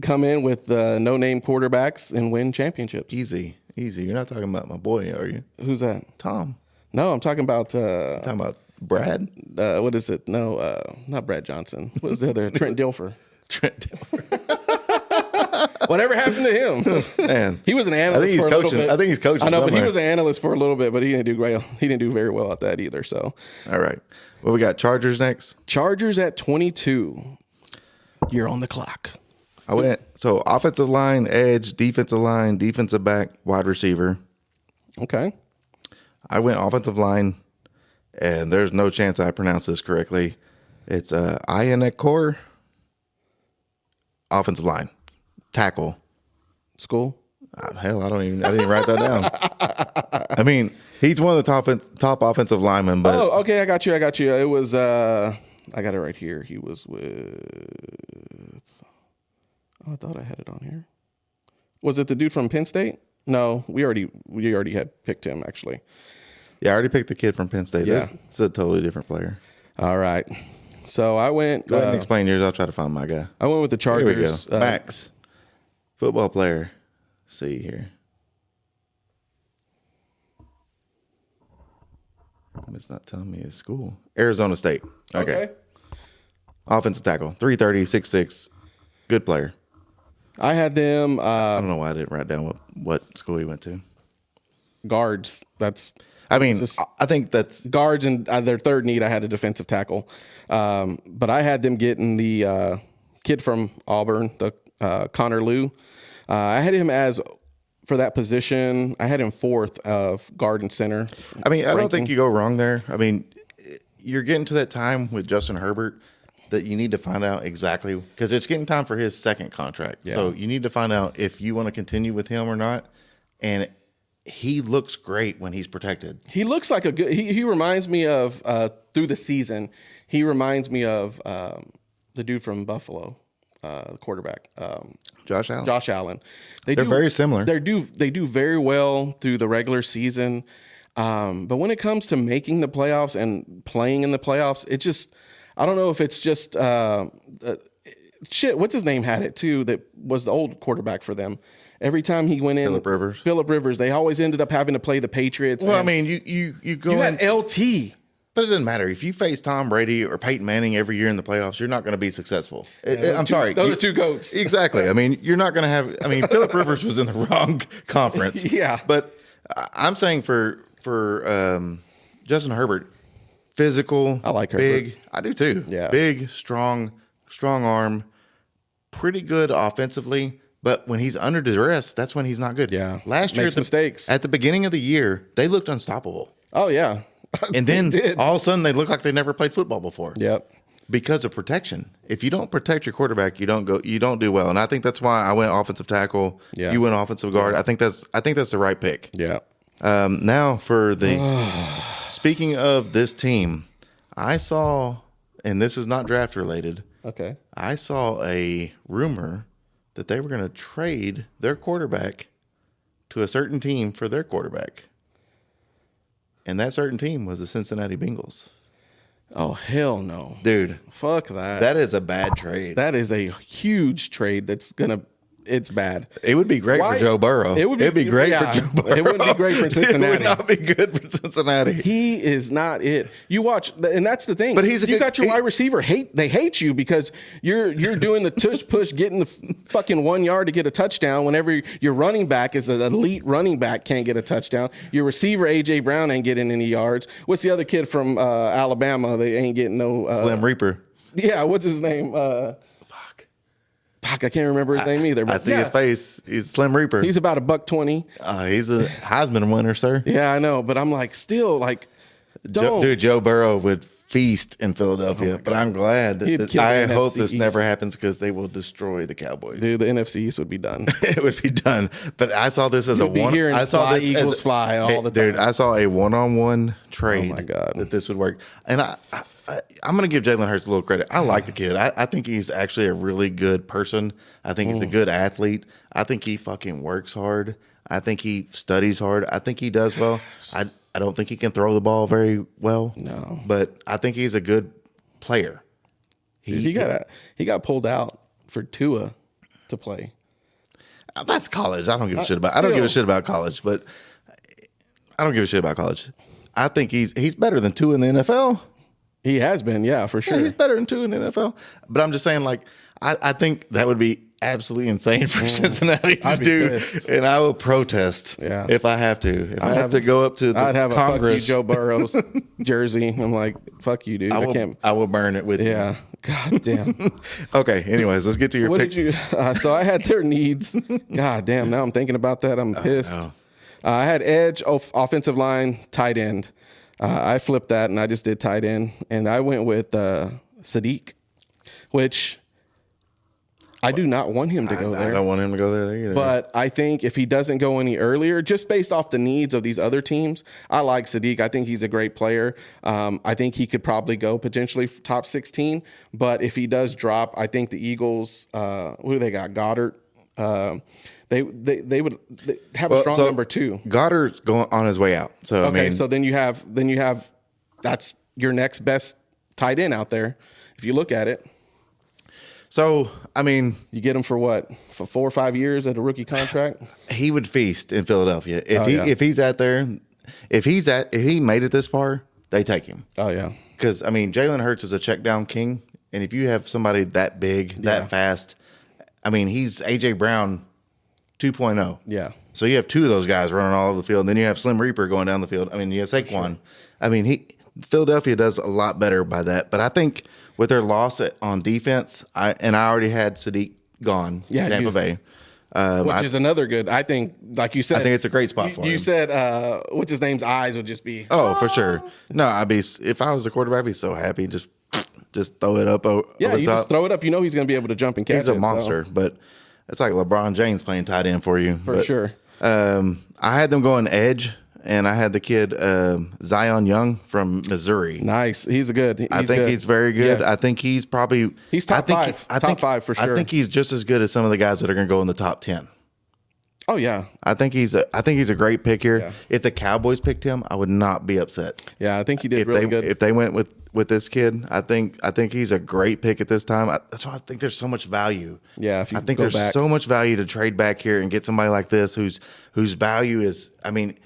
come in with no-name quarterbacks and win championships. Easy. You're not talking about my boy, are you? Who's that? Tom. No, I'm talking about... talking about Brad? What is it? No, not Brad Johnson. What was the other? Trent Dilfer. Whatever happened to him? Man, he was an analyst. I think he's for a coaching. little bit. I think he's coaching. I know, somewhere. but he was an analyst for a little bit, but he didn't do great. He didn't do very well at that either. So, all right. Well, we got Chargers next. Chargers at 22. You're on the clock. I went offensive line, edge, defensive line, defensive back, wide receiver. Okay. I went offensive line, and there's no chance I pronounce this correctly. It's Ianekor. Offensive line, tackle. School? Hell, I didn't write that down. I mean, he's one of the top offensive linemen. But okay, I got you. It was I got it right here. He was with. Oh, I thought I had it on here. Was it the dude from Penn State? No, we already had picked him actually. Yeah, I already picked the kid from Penn State. Yeah. It's a totally different player. All right. So I went. Go ahead and explain yours. I'll try to find my guy. I went with the Chargers. Here we go. Max, football player. Let's see here. It's not telling me his school. Arizona State. Okay. Offensive tackle. 330, 6'6". Good player. I had them. I don't know why I didn't write down what school he went to. Guards. I think that's guards, and their third need, I had a defensive tackle. But I had them getting the kid from Auburn, the Connor Lew. I had him for that position, I had him fourth of guard and center. I mean, I don't think you go wrong there. I mean, you're getting to that time with Justin Herbert that you need to find out exactly, because it's getting time for his second contract. Yeah. So you need to find out if you want to continue with him or not. And he looks great when he's protected. He looks like a good. He reminds me of through the season. He reminds me of the dude from Buffalo, the quarterback, Josh Allen. Josh Allen. They're very similar. They do very well through the regular season, but when it comes to making the playoffs and playing in the playoffs, it just, I don't know if it's just shit. What's his name had it too? That was the old quarterback for them. Every time he went in, Phillip Rivers, they always ended up having to play the Patriots. Well, I mean, you go you in. had LT. But it doesn't matter. If you face Tom Brady or Peyton Manning every year in the playoffs, you're not going to be successful. I'm sorry. Those are two goats. Exactly. I mean, you're not going to have – I mean, Phillip Rivers was in the wrong conference. Yeah. But I'm saying for Justin Herbert, physical. I like big. Herbert. I do too. Yeah. Big, strong arm, pretty good offensively. But when he's under duress, that's when he's not good. Yeah. Last year, mistakes. At the beginning of the year, they looked unstoppable. Oh, yeah. And then all of a sudden they look like they never played football before. Yep. Because of protection. If you don't protect your quarterback, you don't do well. And I think that's why I went offensive tackle. Yeah. You went offensive guard. I think that's the right pick. Yeah. Now for the speaking of this team, I saw, and this is not draft related. Okay. I saw a rumor that they were going to trade their quarterback to a certain team for their quarterback. And that certain team was the Cincinnati Bengals. Oh, hell no. Dude. Fuck that. That is a bad trade. That is a huge trade that's going to, it's bad. It would be great for Joe Burrow. It'd be great for Joe Burrow. It wouldn't be great for Cincinnati. It would not be good for Cincinnati. He is not it. You watch, and that's the thing. But you got your wide receiver they hate you because you're doing the tush push, getting the fucking 1 yard to get a touchdown. Whenever your running back is an elite running back, can't get a touchdown. Your receiver AJ Brown ain't getting any yards. What's the other kid from Alabama? They ain't getting no Slim Reaper. Yeah, what's his name? fuck, I can't remember his name either. But I see his face. He's Slim Reaper. He's about $120. He's a Heisman winner, sir. Yeah, I know, but I'm like, still, like, don't. Dude, Joe Burrow would feast in Philadelphia, but I'm glad. I hope this never happens because they will destroy the Cowboys. Dude, the NFC East would be done. It would be done. But I saw this as I saw this Eagles as fly all the time. Dude, I saw a one-on-one trade. Oh my God. That this would work. And I'm going to give Jalen Hurts a little credit. I like the kid. I think he's actually a really good person. I think he's a good athlete. I think he fucking works hard. I think he studies hard. I think he does well. I don't think he can throw the ball very well. No. But I think he's a good player. He got pulled out for Tua to play. That's college. I don't give a shit about. I don't give a shit about college, but I don't give a shit about college. I think he's better than Tua in the NFL. He has been, yeah, for sure. Yeah, he's better than Tua in the NFL. But I'm just saying, like, I think that would be absolutely insane for Cincinnati to do, pissed. And I will protest if I have to. If I have to go up to the I'd have Congress. A fuck you, Joe Burrow's jersey. I'm like, fuck you, dude. I will burn it with you. Yeah. God damn. Okay. Anyways, let's get to your pick. Did you? So I had their needs. God damn. Now I'm thinking about that. I'm pissed. No. I had edge, offensive line, tight end. I flipped that and I just did tight end, and I went with Sadiq, which I do not want him to go there. I don't want him to go there either. But I think if he doesn't go any earlier, just based off the needs of these other teams, I like Sadiq. I think he's a great player. I think he could probably go potentially top 16. But if he does drop, I think the Eagles, who do they got? Goddard. They would have a strong number 2. Goddard's going on his way out. So okay, I mean, so then you have that's your next best tight end out there if you look at it. So I mean, you get him for what? For 4 or 5 years at a rookie contract? He would feast in Philadelphia if he's out there. If he made it this far, they take him. Oh yeah. Because I mean, Jalen Hurts is a check down king, and if you have somebody that big, that fast, I mean, he's AJ Brown 2.0. Yeah. So you have 2 of those guys running all over the field, and then you have Slim Reaper going down the field. I mean, you have Saquon. Sure. I mean, Philadelphia does a lot better by that. But I think with their loss on defense, I already had Sadiq gone. Yeah, Tampa Bay. Which is another good. I think, like you said, I think it's a great spot for him. You said, what's his name's eyes would just be. Oh, for sure. No, if I was the quarterback, I'd be so happy. Just throw it up. Yeah, you just throw it up. You know he's going to be able to jump and catch it. He's a monster, but it's like LeBron James playing tight end for you. For sure. I had them going edge, and I had the kid Zion Young from Missouri. Nice. He's good. I think he's very good. Yes. I think he's probably top 5. Top 5 for sure. I think he's just as good as some of the guys that are going to go in the top 10. Oh yeah. I think he's a great pick here. Yeah. If the Cowboys picked him, I would not be upset. Yeah, I think he did really good. If they went with this kid, I think he's a great pick at this time. That's why I think there's so much value. Yeah, I think there's so much value to trade back here and get somebody like this whose value is. I mean,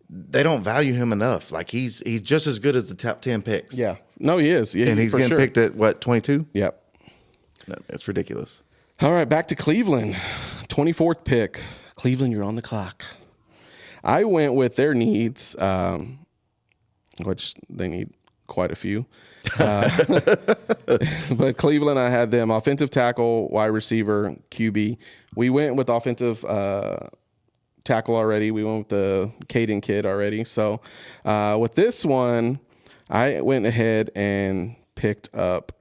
they don't value him enough. Like he's just as good as the top 10 picks. Yeah, no, he is. Yeah, and he's getting picked at what, 22? Yep, it's ridiculous. All right, back to Cleveland, 24th pick. Cleveland, you're on the clock. I went with their needs, which they need quite a few. But Cleveland, I had them offensive tackle, wide receiver, QB. We went with offensive tackle already. We went with the Caden kid already. So with this one, I went ahead and picked up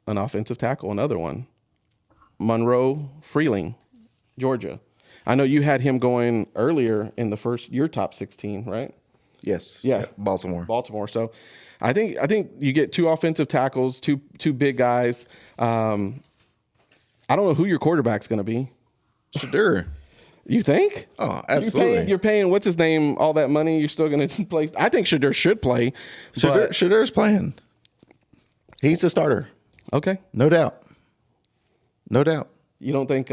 an offensive tackle, another one. Monroe Freeling, Georgia. I know you had him going earlier in your top 16, right? Yes. Yeah. Baltimore. So I think you get 2 offensive tackles, two big guys. I don't know who your quarterback's going to be. Shedeur. You think? Oh, absolutely. You're paying what's his name all that money. You're still going to play. I think Shedeur should play. Shadeur's playing. He's the starter. Okay. No doubt. You don't think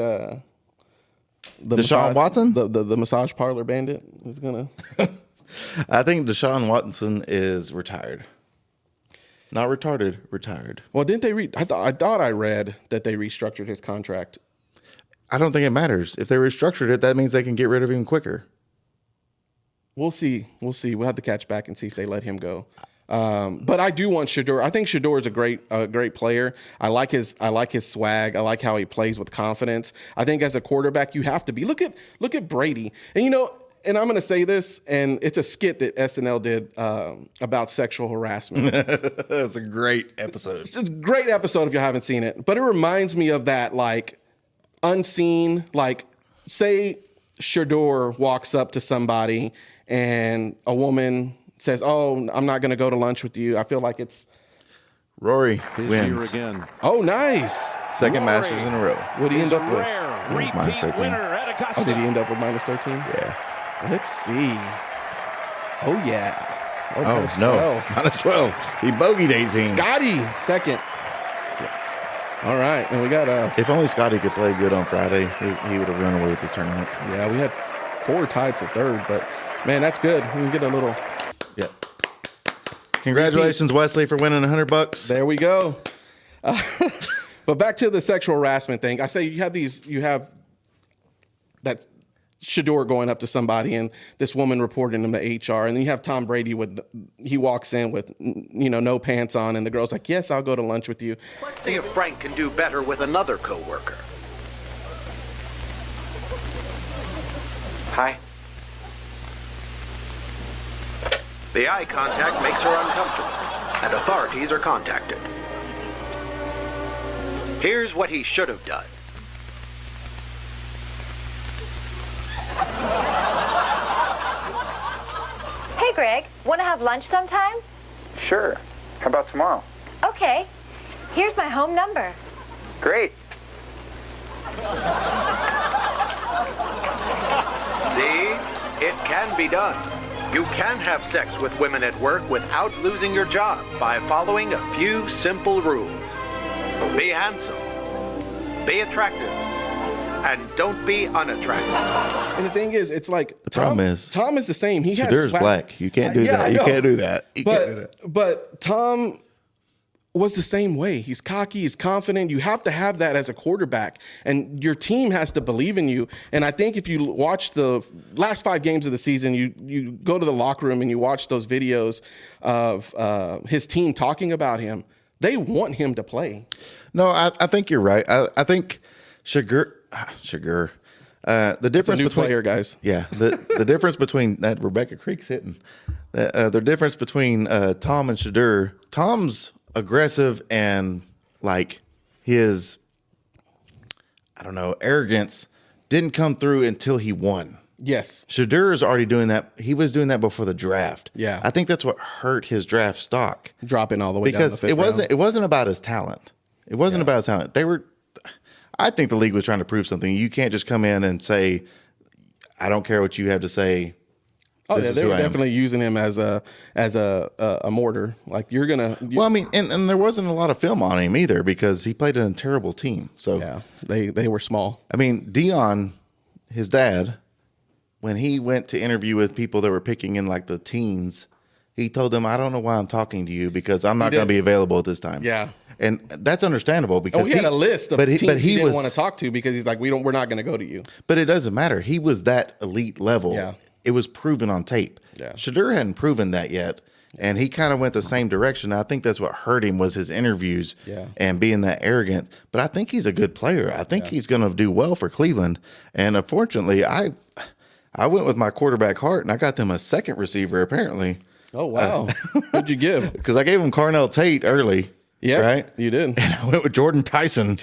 Deshaun Watson, the massage parlor bandit, is gonna? I think Deshaun Watson is retired. Not retarded, retired. Well, didn't they I thought I read that they restructured his contract. I don't think it matters. If they restructured it, that means they can get rid of him quicker. We'll see. We'll have to catch back and see if they let him go. But I do want Shedeur. I think Shedeur is a great player. I like his swag. I like how he plays with confidence. I think as a quarterback, you have to be. Look at Brady. And and I'm going to say this, and it's a skit that SNL did about sexual harassment. That's a great episode. It's a great episode if you haven't seen it. But it reminds me of that, like, unseen, like, say Shedeur walks up to somebody and a woman says, "Oh, I'm not going to go to lunch with you." I feel like it's Rory wins again. Oh, nice. Second Rory Masters in a row. What did he end up with? Minus 13. Oh, did he end up with minus 13? Yeah. Let's see. Oh, yeah. Oh, minus no. 12. Minus 12. He bogeyed 18. Scotty, second. All right. And we got If only Scotty could play good on Friday, he would have run away with this tournament. Yeah, we had 4 tied for third, but man, that's good. We can get a little. Yeah. Congratulations, Wesley, for winning $100. There we go. But back to the sexual harassment thing. I say you have that Shedeur going up to somebody and this woman reporting him to HR, and then you have Tom Brady he walks in with no pants on, and the girl's like, "Yes, I'll go to lunch with you." Let's see if Frank can do better with another coworker. Hi. The eye contact makes her uncomfortable, and authorities are contacted. Here's what he should have done. Hey, Greg, want to have lunch sometime? Sure. How about tomorrow? Okay. Here's my home number. Great. See? It can be done. You can have sex with women at work without losing your job by following a few simple rules. Be handsome. Be attractive. And don't be unattractive. And the thing is, it's like Tom is the same. He has Shadeur's black. You can't do that. You can't do that. But Tom was the same way. He's cocky. He's confident. You have to have that as a quarterback, and your team has to believe in you. And I think if you watch the last 5 games of the season, you go to the locker room and you watch those videos of his team talking about him. They want him to play. No, I think you're right. I think Shedeur. The difference it's a new between player, guys. Yeah, the difference between that Rebecca Creek's hitting. The difference between Tom and Shedeur. Tom's aggressive and like his, arrogance didn't come through until he won. Yes. Shedeur is already doing that. He was doing that before the draft. Yeah. I think that's what hurt his draft stock. Dropping all the way because down the fifth round. It wasn't about his talent. It wasn't about his talent. I think the league was trying to prove something. You can't just come in and say, "I don't care what you have to say." Oh yeah, they were definitely using him as a mortar. Like well, I mean, and there wasn't a lot of film on him either because he played in a terrible team. So yeah, they were small. I mean, Dion, his dad, when he went to interview with people that were picking in like the teens, he told them, "I don't know why I'm talking to you because I'm not going to be available at this time." Yeah. And that's understandable because he had a list of teams he didn't want to talk to because he's like, we're not going to go to you. But it doesn't matter. He was that elite level. Yeah. It was proven on tape. Yeah. Shedeur hadn't proven that yet. And he kind of went the same direction. I think that's what hurt him was his interviews and being that arrogant. But I think he's a good player. I think he's going to do well for Cleveland. And unfortunately, I went with my quarterback heart and I got them a second receiver apparently. Oh, wow. What'd you give? Because I gave him Carnell Tate early. Yes, right? You did. And I went with Jordan Tyson.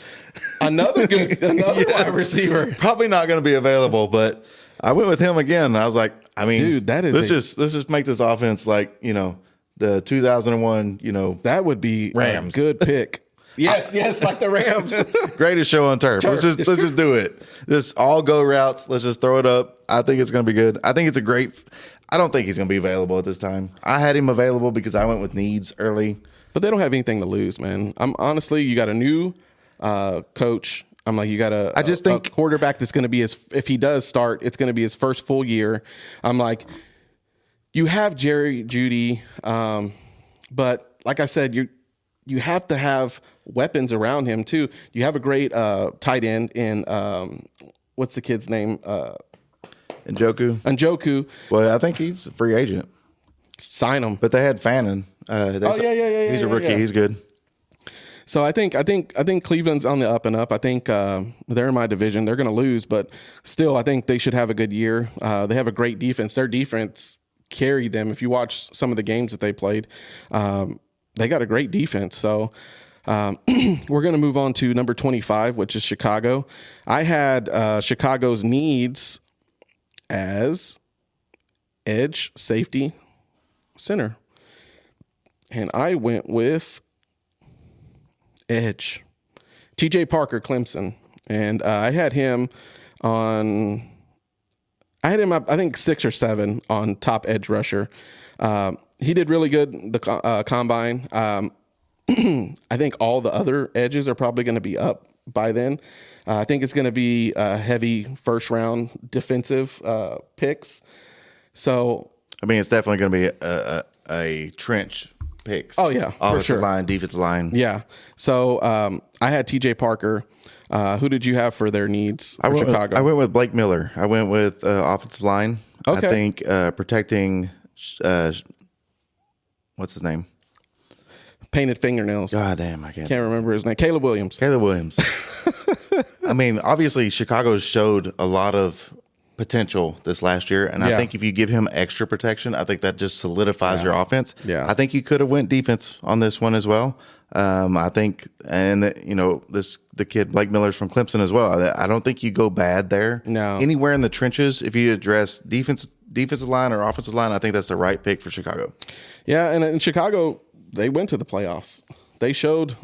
Another wide receiver. Probably not going to be available, but I went with him again. I was like, dude, that is let's just make this offense like, the 2001, that would be Rams. A good pick. Yes, like the Rams. Greatest show on turf. Let's just do it. Just all go routes. Let's just throw it up. I think it's going to be good. I think it's I don't think he's going to be available at this time. I had him available because I went with needs early. But they don't have anything to lose, man. Honestly, you got a new coach. I'm like, you got a quarterback that's going to be if he does start, it's going to be his first full year. I'm like, you have Jerry Jeudy, but like I said, you have to have weapons around him too. You have a great tight end in what's the kid's name? Njoku. Njoku. Well, I think he's a free agent. Sign him. But they had Fannin. Yeah. He's a rookie. Yeah. He's good. So I think Cleveland's on the up and up. I think they're in my division. They're going to lose, but still, I think they should have a good year. They have a great defense. Their defense carried them. If you watch some of the games that they played, they got a great defense. So we're going to move on to number 25, which is Chicago. I had Chicago's needs as edge, safety, center. And I went with edge. TJ Parker, Clemson. And I had him, I think 6 or 7 on top edge rusher. He did really good, the combine. I think all the other edges are probably going to be up by then. I think it's going to be heavy first round defensive picks. So, I mean, it's definitely going to be a trench picks. Oh yeah, offensive for sure. line, defensive line. Yeah. So I had TJ Parker. Who did you have for their needs for Chicago? I went with Blake Miller. I went with offensive line. Okay. I think protecting what's his name? Painted fingernails. God damn, I can't remember his name. Caleb Williams. I mean, obviously Chicago showed a lot of potential this last year, and I think if you give him extra protection, I think that just solidifies your offense. Yeah. I think you could have went defense on this one as well. I think, and the kid Blake Miller's from Clemson as well. I don't think you go bad there. No. Anywhere in the trenches, if you address defensive line or offensive line, I think that's the right pick for Chicago. Yeah, and in Chicago, they went to the playoffs. They showed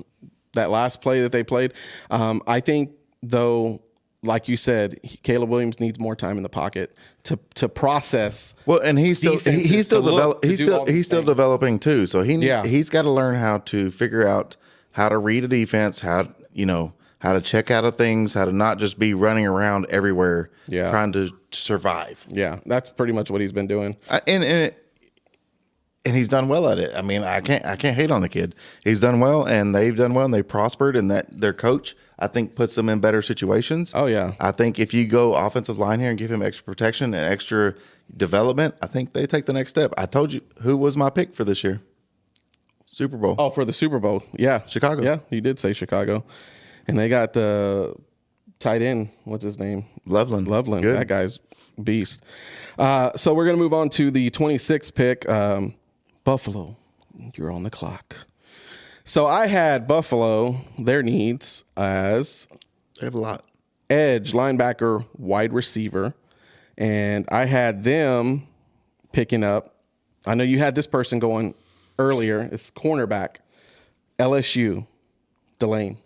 that last play that they played. I think, though, like you said, Caleb Williams needs more time in the pocket to process. Well, and he's still developing too. So he's got to learn how to figure out how to read a defense, how to check out of things, how to not just be running around everywhere trying to survive. Yeah, that's pretty much what he's been doing. And he's done well at it. I mean, I can't hate on the kid. He's done well, and they've done well, and they prospered. And that their coach, I think, puts them in better situations. Oh yeah. I think if you go offensive line here and give him extra protection and extra development, I think they take the next step. I told you who was my pick for this year. Super Bowl. Oh, for the Super Bowl, yeah, Chicago. Yeah, you did say Chicago, and they got the tight end. What's his name? Loveland. Good. That guy's beast. So we're gonna move on to the 26th pick. Buffalo, you're on the clock. So I had Buffalo, their needs as They have a lot. edge, linebacker, wide receiver. And I had them picking up, I know you had this person going earlier, it's cornerback, LSU, Delane.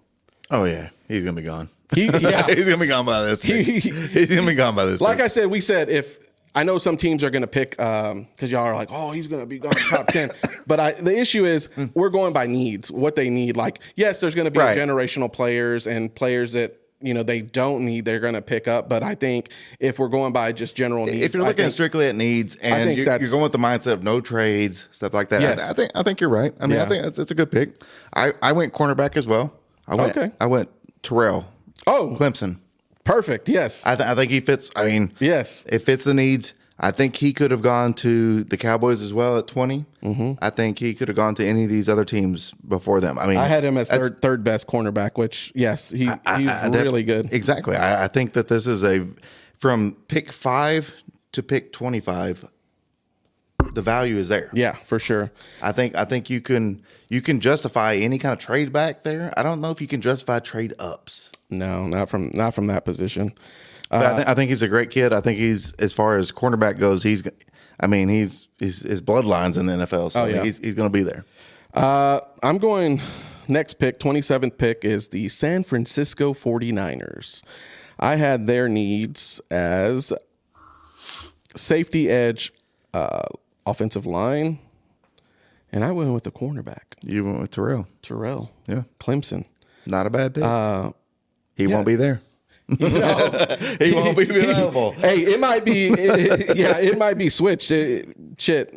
Oh, yeah. He's going to be gone. He's going to be gone by this pick. He's going to be gone by this Like pick. I said, we said I know some teams are going to pick because y'all are like, oh, he's going to be gone top 10. But the issue is we're going by needs, what they need. Like, yes, there's going to be generational players and players that, they don't need, they're going to pick up. But I think if we're going by just general needs. If you're looking strictly at needs and you're going with the mindset of no trades, stuff like that, yes. I think you're right. I mean, I think it's a good pick. I went cornerback as well. I went Terrell. Oh. Clemson. Perfect. Yes. I think he fits. I mean, yes, it fits the needs. I think he could have gone to the Cowboys as well at 20. Mm-hmm. I think he could have gone to any of these other teams before them. I mean, I had him as third best cornerback, which yes, he's really good. Exactly. I think that this is from pick 5 to pick 25. The value is there. Yeah, for sure. I think you can justify any kind of trade back there. I don't know if you can justify trade ups. No, not from that position. But I think he's a great kid. I think he's, as far as cornerback goes, his bloodline's in the NFL, so he's going to be there. I'm going next pick, 27th pick is the San Francisco 49ers. I had their needs as safety, edge, offensive line, and I went with the cornerback. You went with Terrell. Yeah. Clemson. Not a bad pick. He won't be there. He won't be available. Hey, it might be. It might be switched.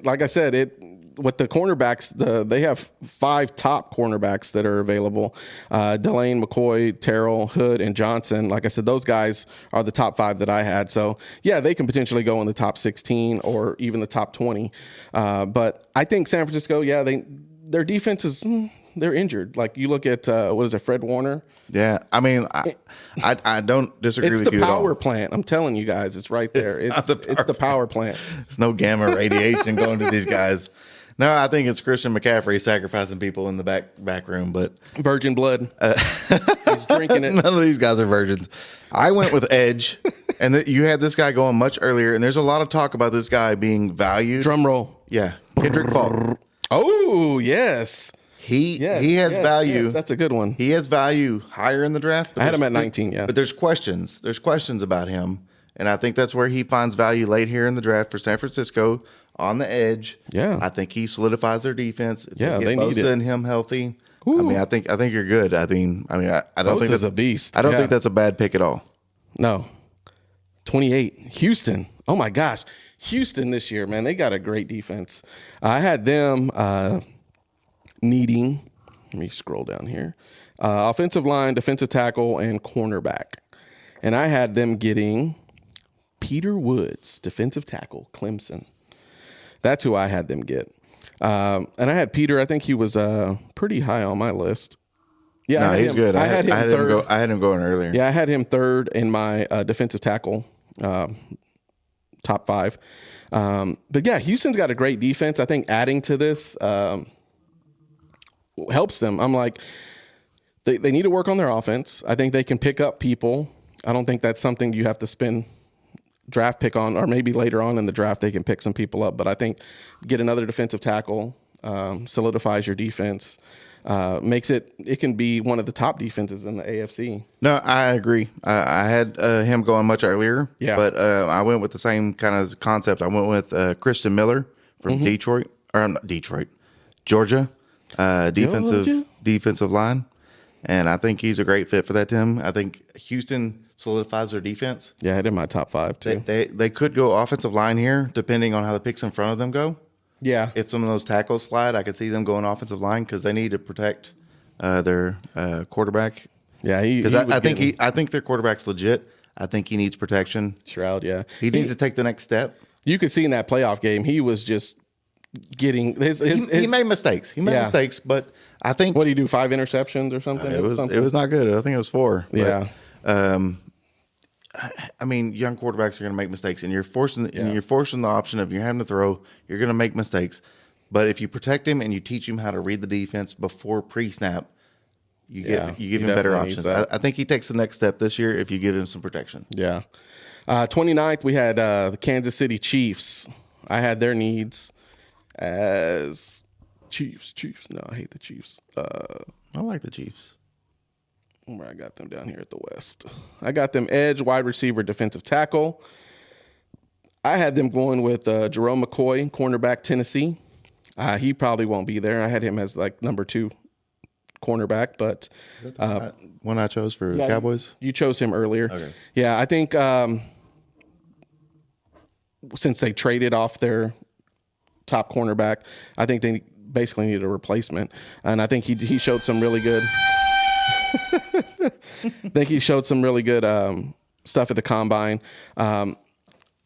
Like I said, with the cornerbacks, they have 5 top cornerbacks that are available. Delane, McCoy, Terrell, Hood, and Johnson. Like I said, those guys are the top 5 that I had. So, yeah, they can potentially go in the top 16 or even the top 20. But I think San Francisco, their defense is they're injured. Like you look at, Fred Warner? Yeah, I mean, I don't disagree with you at all. It's the power plant. I'm telling you guys, it's right there. It's the power plant. There's no gamma radiation going to these guys. No, I think it's Christian McCaffrey sacrificing people in the back room, but virgin blood. He's drinking it. None of these guys are virgins. I went with Edge, and you had this guy going much earlier, and there's a lot of talk about this guy being valued. Drum roll. Yeah, Kendrick Falk. Oh, yes. He has value. Yes, that's a good one. He has value higher in the draft. I had him at 19, yeah. But there's questions. There's questions about him. And I think that's where he finds value late here in the draft for San Francisco on the edge. Yeah. I think he solidifies their defense. Yeah, they need it. And him healthy. Ooh. I mean, I think you're good. I don't think that's a beast. I don't think that's a bad pick at all. No. 28. Houston. Oh my gosh. Houston this year, man, they got a great defense. I had them needing, let me scroll down here, offensive line, defensive tackle, and cornerback. And I had them getting Peter Woods, defensive tackle, Clemson. That's who I had them get. And I had Peter, I think he was pretty high on my list. Yeah, no, he's good. I had him third. I had him going earlier. Yeah, I had him third in my defensive tackle, top 5. But yeah, Houston's got a great defense. I think adding to this helps them. I'm like, they need to work on their offense. I think they can pick up people. I don't think that's something you have to spend draft pick on, or maybe later on in the draft they can pick some people up. But I think get another defensive tackle, solidifies your defense, makes it can be one of the top defenses in the AFC. No, I agree. I had him going much earlier. Yeah. But I went with the same kind of concept. I went with Christian Miller from Georgia. Defensive line, and I think he's a great fit for that team. I think Houston solidifies their defense. Yeah, I had in my top 5 too. They could go offensive line here, depending on how the picks in front of them go. Yeah, if some of those tackles slide, I could see them going offensive line because they need to protect their quarterback. Yeah, I think their quarterback's legit. I think he needs protection. Stroud, yeah, he needs to take the next step. You could see in that playoff game, he was just getting he made mistakes. Mistakes, but I think what did he do? 5 interceptions or something? It was not good. I think it was 4. Yeah. I mean, young quarterbacks are going to make mistakes, and you're forcing the option of you're having to throw. You're going to make mistakes, but if you protect him and you teach him how to read the defense before pre-snap, you give him better options. I think he takes the next step this year if you give him some protection. Yeah. 29th, we had the Kansas City Chiefs. I had their needs as Chiefs. No, I hate the Chiefs. I like the Chiefs. Where I got them down here at the West. I got them edge, wide receiver, defensive tackle. I had them going with Jerome McCoy, cornerback, Tennessee. He probably won't be there. I had him as like number 2 cornerback, but one I chose for the Cowboys. You chose him earlier. Okay. Yeah, I think since they traded off their top cornerback, I think they basically need a replacement, and I think he showed some really good. I think he showed some really good stuff at the combine. But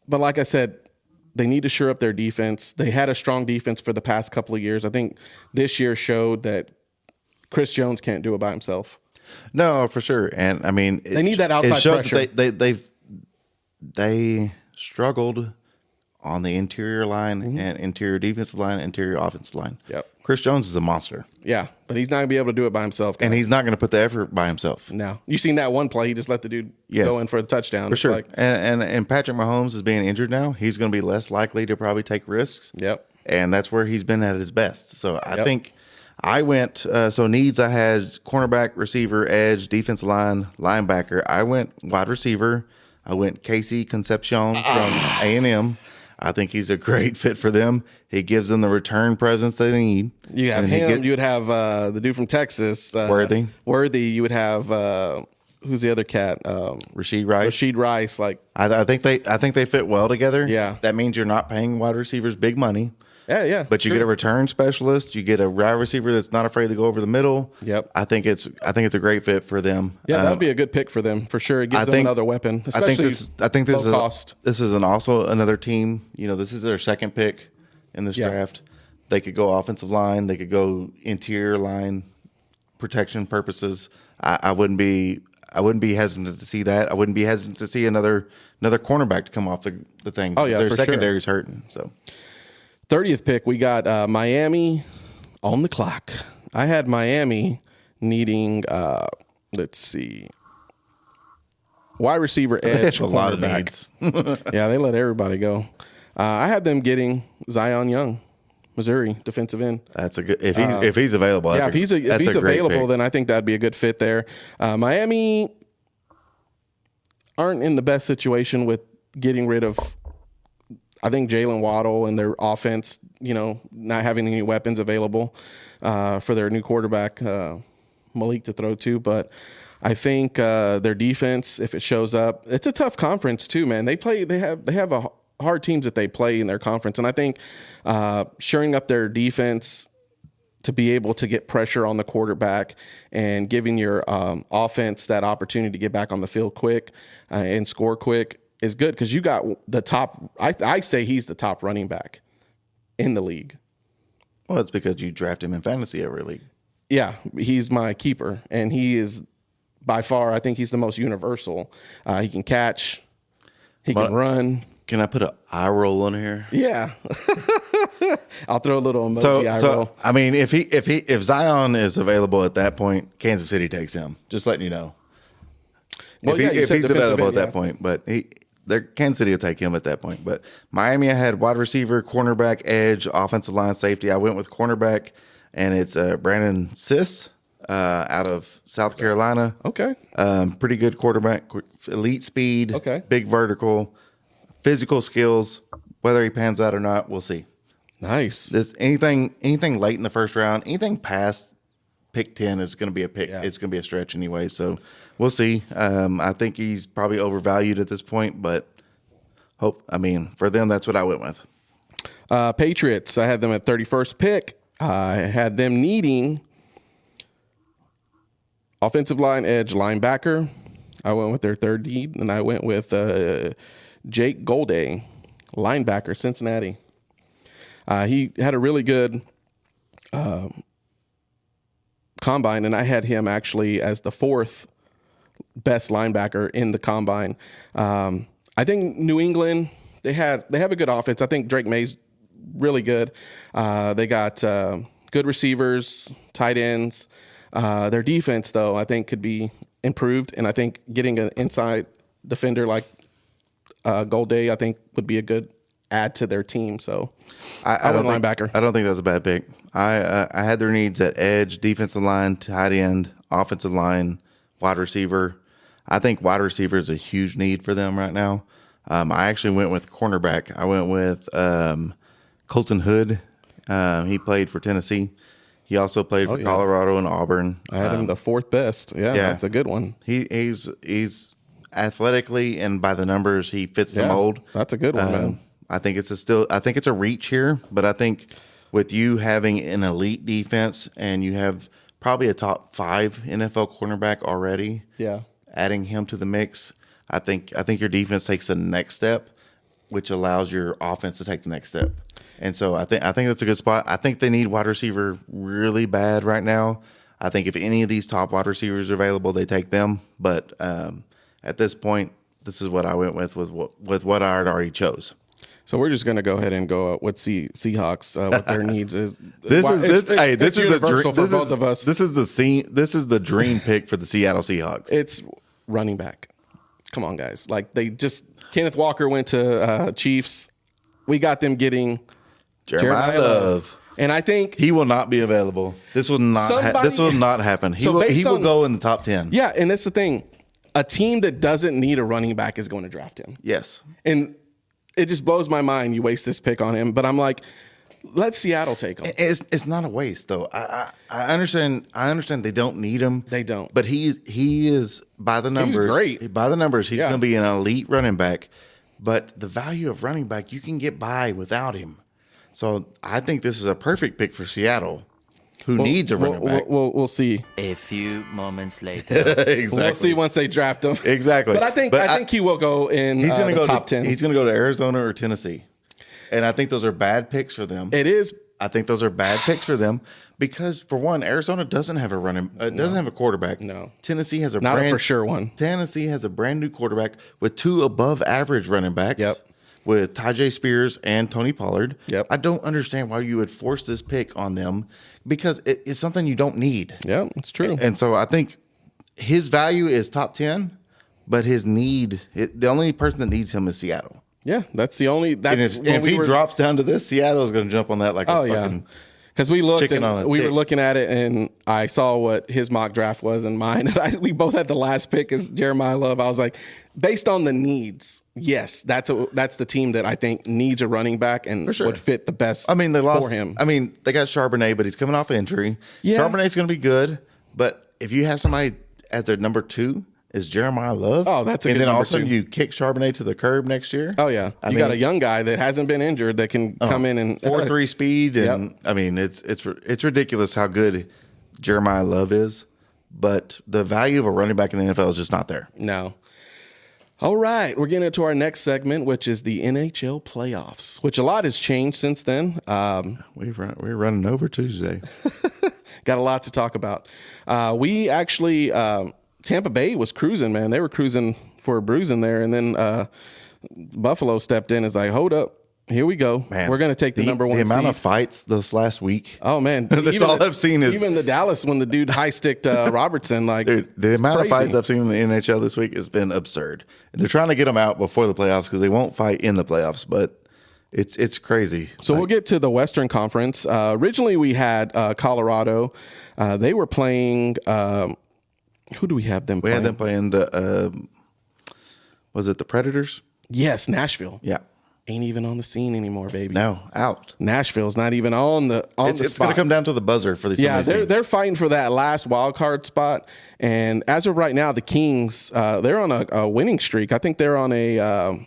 like I said, they need to shore up their defense. They had a strong defense for the past couple of years. I think this year showed that Chris Jones can't do it by himself. No, for sure. And I mean, they need that outside pressure. They struggled on the interior line and interior defensive line, interior offensive line. Yep. Chris Jones is a monster. Yeah, but he's not going to be able to do it by himself. And he's not going to put the effort by himself. No. You seen that one play? He just let the dude go in for the touchdown. For sure. And Patrick Mahomes is being injured now. He's going to be less likely to probably take risks. Yep. And that's where he's been at his best. So I think I went, needs I had cornerback, receiver, edge, defensive line, linebacker. I went wide receiver. I went Casey Concepcion from A&M. I think he's a great fit for them. He gives them the return presence they need. You have him. You would have the dude from Texas, Worthy. You would have who's the other cat? Rashid Rice. Like I think they fit well together. Yeah, that means you're not paying wide receivers big money. Yeah. But you get a return specialist. You get a wide receiver that's not afraid to go over the middle. Yep. I think it's a great fit for them. Yeah, that'd be a good pick for them for sure. It gives them another weapon, especially I think this low cost. This is also another team. This is their second pick in this draft. They could go offensive line. They could go interior line protection purposes. I wouldn't be hesitant to see that. I wouldn't be hesitant to see another cornerback to come off the thing. Oh yeah, their for secondary's hurting. So 30th pick, we got Miami on the clock. I had Miami needing, let's see, wide receiver, edge, a lot of needs. Yeah, they let everybody go. I had them getting Zion Young, Missouri defensive end. That's a good if he's available. If he's available, then I think that'd be a good fit there. Miami aren't in the best situation with getting rid of, I think, Jalen Waddle and their offense, not having any weapons available for their new quarterback, Malik, to throw to. But I think their defense, if it shows up, it's a tough conference too, man. They have a hard teams that they play in their conference. And I think shoring up their defense to be able to get pressure on the quarterback and giving your offense that opportunity to get back on the field quick and score quick is good, because you got the top. I say he's the top running back in the league. Well, it's because you draft him in fantasy every league. Yeah, he's my keeper, and he is by far, I think he's the most universal. He can catch, he can run. Can I put an eye roll on here? Yeah. I'll throw a little emoji eye roll. I mean, if Zion is available at that point, Kansas City takes him. Just letting you know. Well, if he's available at that point, but Kansas City will take him at that point. But Miami, I had wide receiver, cornerback, edge, offensive line, safety. I went with cornerback, and it's Brandon Siss out of South Carolina. Okay. Pretty good quarterback, elite speed, big vertical, physical skills. Whether he pans out or not, we'll see. Nice. Anything late in the first round, anything past pick 10 is going to be a pick. Yeah. It's going to be a stretch anyway. So we'll see. I think he's probably overvalued at this point, but for them, that's what I went with. Patriots, I had them at 31st pick. I had them needing offensive line, edge, linebacker. I went with their third need, and I went with Jake Golday, linebacker, Cincinnati. He had a really good combine, and I had him actually as the fourth best linebacker in the combine. I think New England, they have a good offense. I think Drake May's really good. They got good receivers, tight ends. Their defense, though, I think could be improved, and I think getting an inside defender like Golday, I think, would be a good add to their team. So I went linebacker. I don't think that's a bad pick. I had their needs at edge, defensive line, tight end, offensive line, wide receiver. I think wide receiver is a huge need for them right now. I actually went with cornerback. I went with Colton Hood. He played for Tennessee. He also played for Colorado and Auburn. I had him the fourth best. Yeah, that's a good one. He's athletically and by the numbers, he fits the mold. That's a good one, man. I think it's a reach here, but I think with you having an elite defense and you have probably a top 5 NFL cornerback already, adding him to the mix, I think your defense takes the next step, which allows your offense to take the next step. And so I think that's a good spot. I think they need wide receiver really bad right now. I think if any of these top wide receivers are available, they take them. But at this point, this is what I went with what I had already chose. So we're just going to go ahead and go with Seahawks. What their needs is. This is the dream pick for the Seattle Seahawks. It's running back. Come on, guys! Like Kenneth Walker went to Chiefs. We got them getting Jeremiah Love. And I think he will not be available. This will not happen. He will go in the top 10. Yeah, and that's the thing. A team that doesn't need a running back is going to draft him. Yes. And it just blows my mind you waste this pick on him. But I'm like, let Seattle take him. It's not a waste, though. I understand they don't need him. They don't. But he is, by the numbers. He's great. By the numbers, he's going to be an elite running back. But the value of running back, you can get by without him. So I think this is a perfect pick for Seattle, who needs a running back. We'll see. A few moments later. Exactly. We'll see once they draft him. Exactly. But I think he will go in he's gonna the go top 10. He's going to go to Arizona or Tennessee. And I think those are bad picks for them. It is. I think those are bad picks for them because, for one, Arizona doesn't have a quarterback. No. Tennessee has Not a for sure one. Tennessee has a brand new quarterback with 2 above average running backs. Yep. With Tajay Spears and Tony Pollard. Yep. I don't understand why you would force this pick on them because it's something you don't need. Yeah, it's true. And so I think his value is top 10, but his the only person that needs him is Seattle. Yeah, that's the only. That's And if he drops down to this, Seattle is going to jump on that like a fucking because we looked chicken on a we tick. were looking at it, and I saw what his mock draft was and mine, and we both had the last pick as Jeremiah Love. I was like, based on the needs, yes, that's the team that I think needs a running back and would fit the best. I mean, they lost for him. I mean, they got Charbonnet, but he's coming off injury. Yeah. Charbonnet's going to be good, but if you have somebody as their number 2 is Jeremiah Love. Oh, that's a and good then all number of a sudden 2. you kick Charbonnet to the curb next year. Oh yeah, you got a young guy that hasn't been injured that can come in and 4.3 speed, and Yep. I mean it's ridiculous how good Jeremiah Love is, but the value of a running back in the NFL is just not there. No. All right, we're getting into our next segment, which is the NHL playoffs, which a lot has changed since then. We're running over Tuesday. Got a lot to talk about. We actually, Tampa Bay was cruising, man. They were cruising for a bruising there, and then Buffalo stepped in and was like, hold up, here we go. Man, we're going to take the number 1 The amount seed. of fights this last week. Oh, man. That's all I've seen is... Even the Dallas, when the dude high-sticked Robertson. Like, Dude, the amount crazy. of fights I've seen in the NHL this week has been absurd. And they're trying to get them out before the playoffs because they won't fight in the playoffs, but it's crazy. So we'll get to the Western Conference. Originally, we had Colorado. They were playing... who do we have them We playing? had them playing the... was it the Predators? Yes, Nashville. Yeah. Ain't even on the scene anymore, baby. No, out. Nashville's not even on the It's spot. going to come down to the buzzer for these. Yeah, teams. they're fighting for that last wild card spot. And as of right now, the Kings, they're on a winning streak. I think they're on a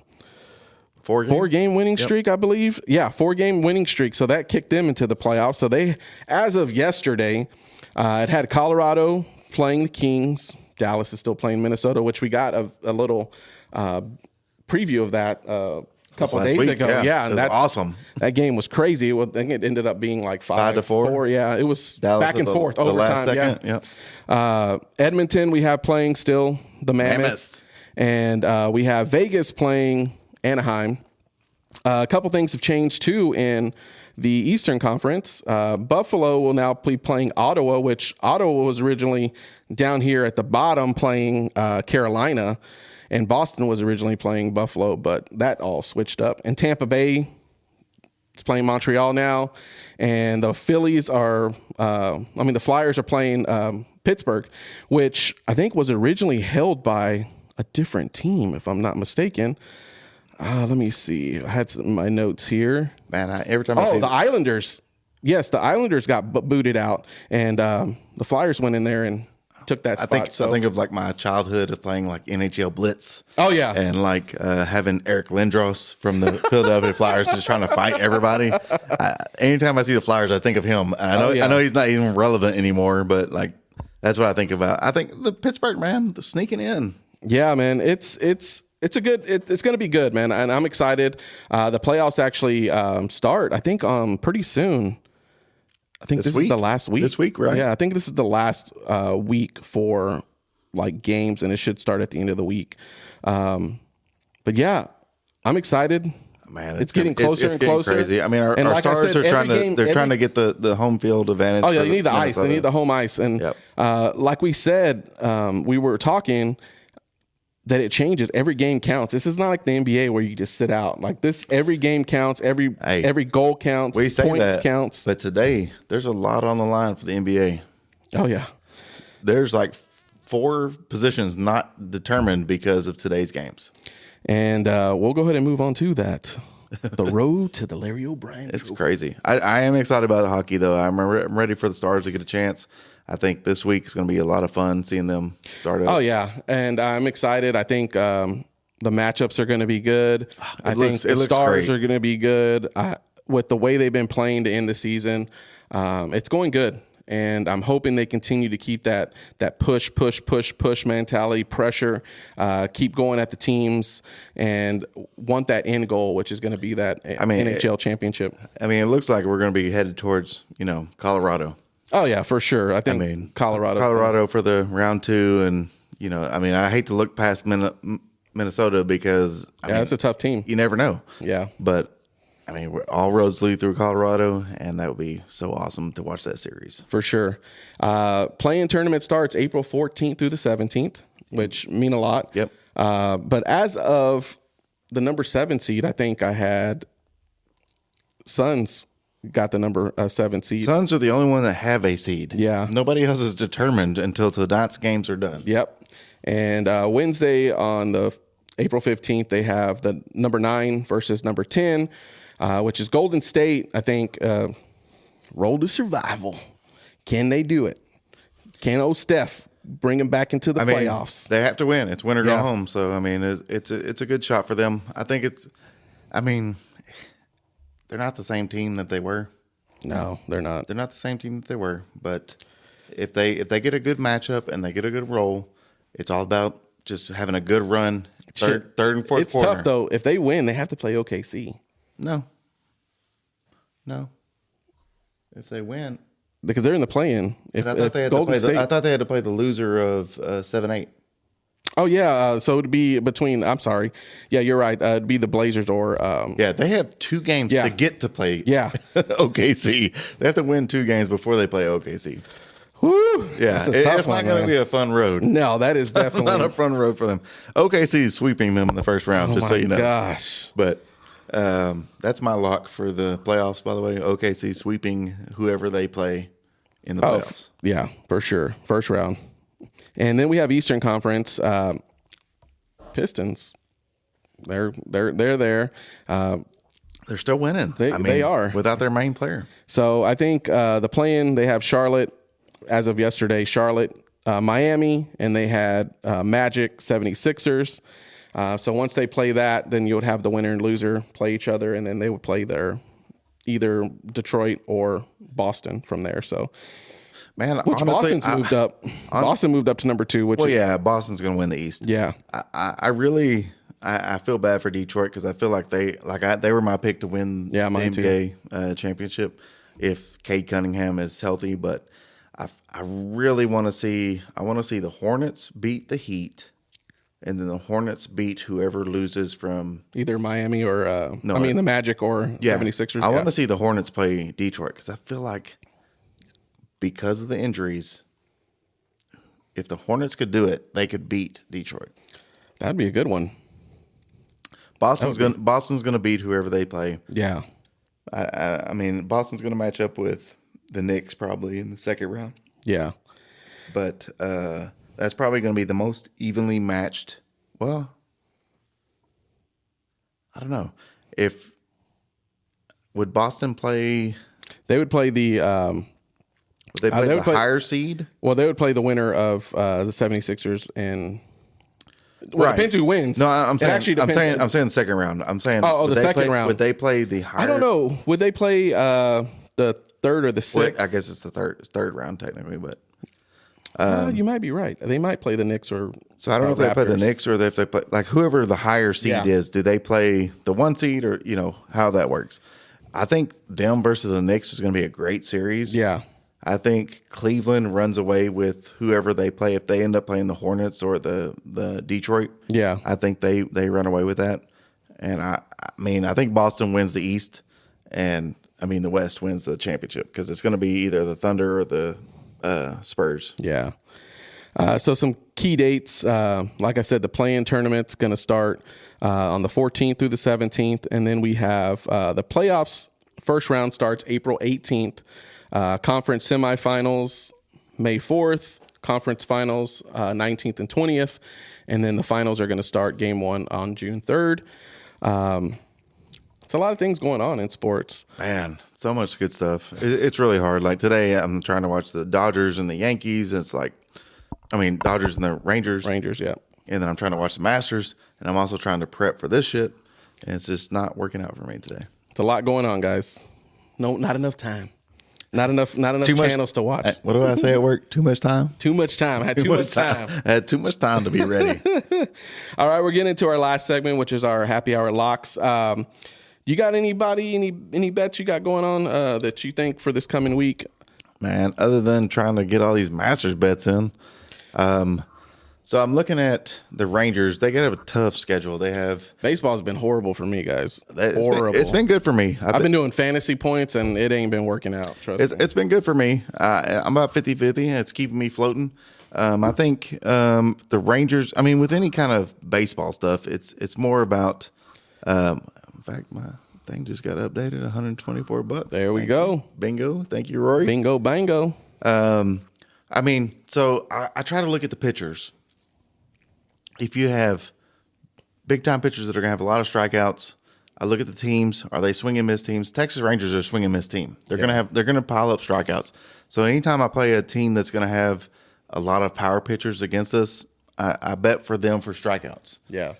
4-game winning streak, I believe. Yeah, 4-game winning streak. So that kicked them into the playoffs. So they, as of yesterday, it had Colorado playing the Kings. Dallas is still playing Minnesota, which we got a little preview of that couple of days week, ago. yeah. And It was awesome. That game was crazy. Well, I think it ended up being like 5-4. Yeah, it was Dallas back and at forth the overtime. last second. Yeah. Edmonton, we have playing still the Mammoths. And we have Vegas playing Anaheim. A couple things have changed too in the Eastern Conference. Buffalo will now be playing Ottawa, which Ottawa was originally down here at the bottom playing Carolina. And Boston was originally playing Buffalo, but that all switched up. And Tampa Bay is playing Montreal now. And the Phillies are, the Flyers are playing Pittsburgh, which I think was originally held by a different team, if I'm not mistaken. Let me see. I had my notes here. Man, every time I see the Islanders. Yes, the Islanders got booted out. And the Flyers went in there and took that spot. I think of like my childhood of playing like NHL Blitz. Oh yeah, and like having Eric Lindros from the Philadelphia Flyers just trying to fight everybody. Anytime I see the Flyers, I think I know he's not even relevant anymore, but like that's what I think about. I think the Pittsburgh man, the sneaking in. Yeah, man, it's going to be good, man, and I'm excited. The playoffs actually start, I think, pretty soon. I think this is the last week. This week, right? Yeah, I think this is the last week for like games, and it should start at the end of the week. But yeah, I'm excited. Man, it's getting closer and closer. Crazy. I mean, our Stars are trying to get the home field advantage. Oh yeah, you need the ice. They need the home ice, and like we said, we were talking that it changes. Every game counts. This is not like the NBA where you just sit out. Like this, every game counts. Every goal counts. We say points that counts. But today, there's a lot on the line for the NBA. Oh yeah, there's like 4 positions not determined because of today's games. And we'll go ahead and move on to that. The road to the Larry O'Brien. It's crazy. I am excited about the hockey, though. I'm ready for the Stars to get a chance. I think this week is going to be a lot of fun seeing them start up. Oh, yeah. And I'm excited. I think the matchups are going to be good. I think the Stars are going to be good. with the way they've been playing to end the season, it's going good. And I'm hoping they continue to keep that push mentality, pressure, keep going at the teams, and want that end goal, which is going to be that NHL championship. I mean, it looks like we're going to be headed towards, Colorado. Oh, yeah, for sure. I think Colorado for the round 2. And, I hate to look past Minnesota because, it's a tough team. You never know. Yeah. But, all roads lead through Colorado, and that would be so awesome to watch that series. For sure. Play-in tournament starts April 14th through the 17th, which mean a lot. Yep. But as of the number 7 seed, I think I had Suns got the number 7 seed. Suns are the only one that have a seed. Yeah. Nobody else is determined until tonight's games are done. Yep. And Wednesday on the April 15th, they have the number 9 versus number 10. Which is Golden State, I think, road to survival. Can they do it? Can old Steph bring them back into the playoffs? They have to win. It's win or go home. So, it's a good shot for them. I think they're not the same team that they were. No, they're not. They're not the same team that they were. But if they get a good matchup and they get a good roll, it's all about just having a good run, third and fourth quarter. It's tough, though. If they win, they have to play OKC. No. If they win, because they're in the play-in. I thought they had to play the loser of 7-8. Oh yeah, so it'd be between. I'm sorry. Yeah, you're right. It'd be the Blazers or. They have 2 games to get to play. Yeah. OKC. They have to win 2 games before they play OKC. Woo! Yeah, it's not going to be a fun road. No, that is definitely not a fun road for them. OKC is sweeping them in the first round, just so you know. Gosh, but. That's my lock for the playoffs, by the way. OKC sweeping whoever they play in the playoffs. Yeah, for sure. First round. And then we have Eastern Conference Pistons. They're there. They're still winning. They are. Without their main player. So I think the play-in, they have Charlotte, as of yesterday, Miami, and they had Magic, 76ers. So once they play that, then you would have the winner and loser play each other, and then they would play either Detroit or Boston from there. So, honestly, Boston's moved up. Boston moved up to number 2. Boston's going to win the East. Yeah, I really feel bad for Detroit because I feel like they were my pick to win the NBA championship if Cade Cunningham is healthy. But I really want to see the Hornets beat the Heat. And then the Hornets beat whoever loses from either Miami or the Magic or 76ers. I want to see the Hornets play Detroit because I feel like because of the injuries, if the Hornets could do it, they could beat Detroit. That'd be a good one. Boston's going to beat whoever they play. Yeah. Boston's going to match up with the Knicks probably in the second round. Yeah. But that's probably going to be the most evenly matched. Well, I don't know. Would Boston play? They would play the. Would they play the higher seed? Well, they would play the winner of the 76ers and. Well, it depends who wins. No, I'm saying second round. I'm saying the second round. Would they play the higher? I don't know. Would they play the third or the sixth? Well, I guess it's the third round technically, but. You might be right. They might play the Knicks or. So I don't know if they play the Knicks or if they play whoever the higher seed is. Do they play the 1 seed or how that works? I think them versus the Knicks is going to be a great series. Yeah, I think Cleveland runs away with whoever they play. If they end up playing the Hornets or the Detroit, I think they run away with that. And I think Boston wins the East, and the West wins the championship because it's going to be either the Thunder or the Spurs. Yeah. So some key dates. Like I said, the play-in tournament's going to start on the 14th through the 17th, and then we have the playoffs. First round starts April 18th. Conference semifinals May 4th. Conference finals 19th and 20th, and then the finals are going to start game 1 on June 3rd. It's a lot of things going on in sports. Man, so much good stuff. It's really hard. Like today, I'm trying to watch the Dodgers and the Yankees. It's like, Dodgers and the Rangers. Rangers, yeah. And then I'm trying to watch the Masters, and I'm also trying to prep for this shit. And it's just not working out for me today. It's a lot going on, guys. No, not enough time. Not enough channels to watch. What do I say at work? Too much time? Too much time. I had too much time. I had too much time to be ready. All right, we're getting into our last segment, which is our happy hour locks. You got any bets you got going on that you think for this coming week? Man, other than trying to get all these Masters bets in. So I'm looking at the Rangers. They got a tough schedule. They have baseball's been horrible for me, guys. Horrible. It's been good for me. I've been doing fantasy points, and it ain't been working out. Trust me. It's been good for me. I'm about 50-50. It's keeping me floating. I think the Rangers. I mean, with any kind of baseball stuff, it's more about. In fact, my thing just got updated. $124. There we go. Bingo. Thank you, Rory. Bingo, bango. I mean, so I try to look at the pitchers. If you have big-time pitchers that are going to have a lot of strikeouts, I look at the teams. Are they swing and miss teams? Texas Rangers are a swing and miss team. They're going to pile up strikeouts. So anytime I play a team that's going to have a lot of power pitchers against us, I bet for them for strikeouts. Yeah.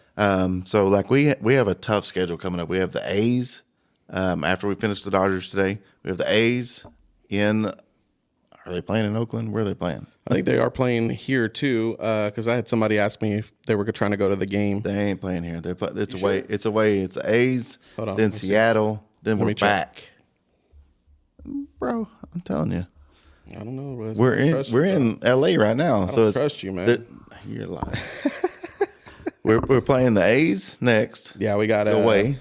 So like we have a tough schedule coming up. We have the A's after we finish the Dodgers today. We have the A's in. Are they playing in Oakland? Where are they playing? I think they are playing here too. Because I had somebody ask me if they were trying to go to the game. They ain't playing here. It's away. Sure? It's away. It's A's. Hold on, then Seattle. Then we're back. Check. Bro, I'm telling you. I don't know. We're in LA right now. I trust you, man. You're lying. we're playing the A's next. Yeah, we got away.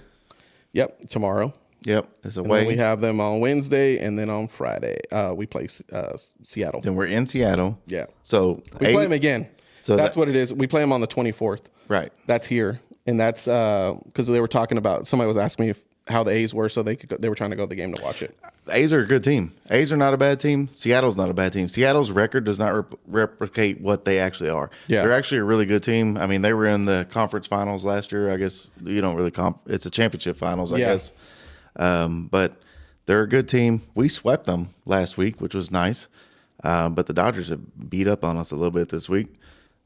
Yep, tomorrow. Yep, it's away. We have them on Wednesday, and then on Friday we play Seattle. Then we're in Seattle. Yeah. So we play them again. So that's what it is. We play them on the 24th. Right. That's here, and that's because they were talking about. Somebody was asking me how the A's were, so they were trying to go to the game to watch it. The A's are a good team. A's are not a bad team. Seattle's not a bad team. Seattle's record does not replicate what they actually are. Yeah. They're actually a really good team. I mean, they were in the conference finals last year. I guess you don't really it's a championship finals, I guess. But they're a good team. We swept them last week, which was nice. But the Dodgers have beat up on us a little bit this week.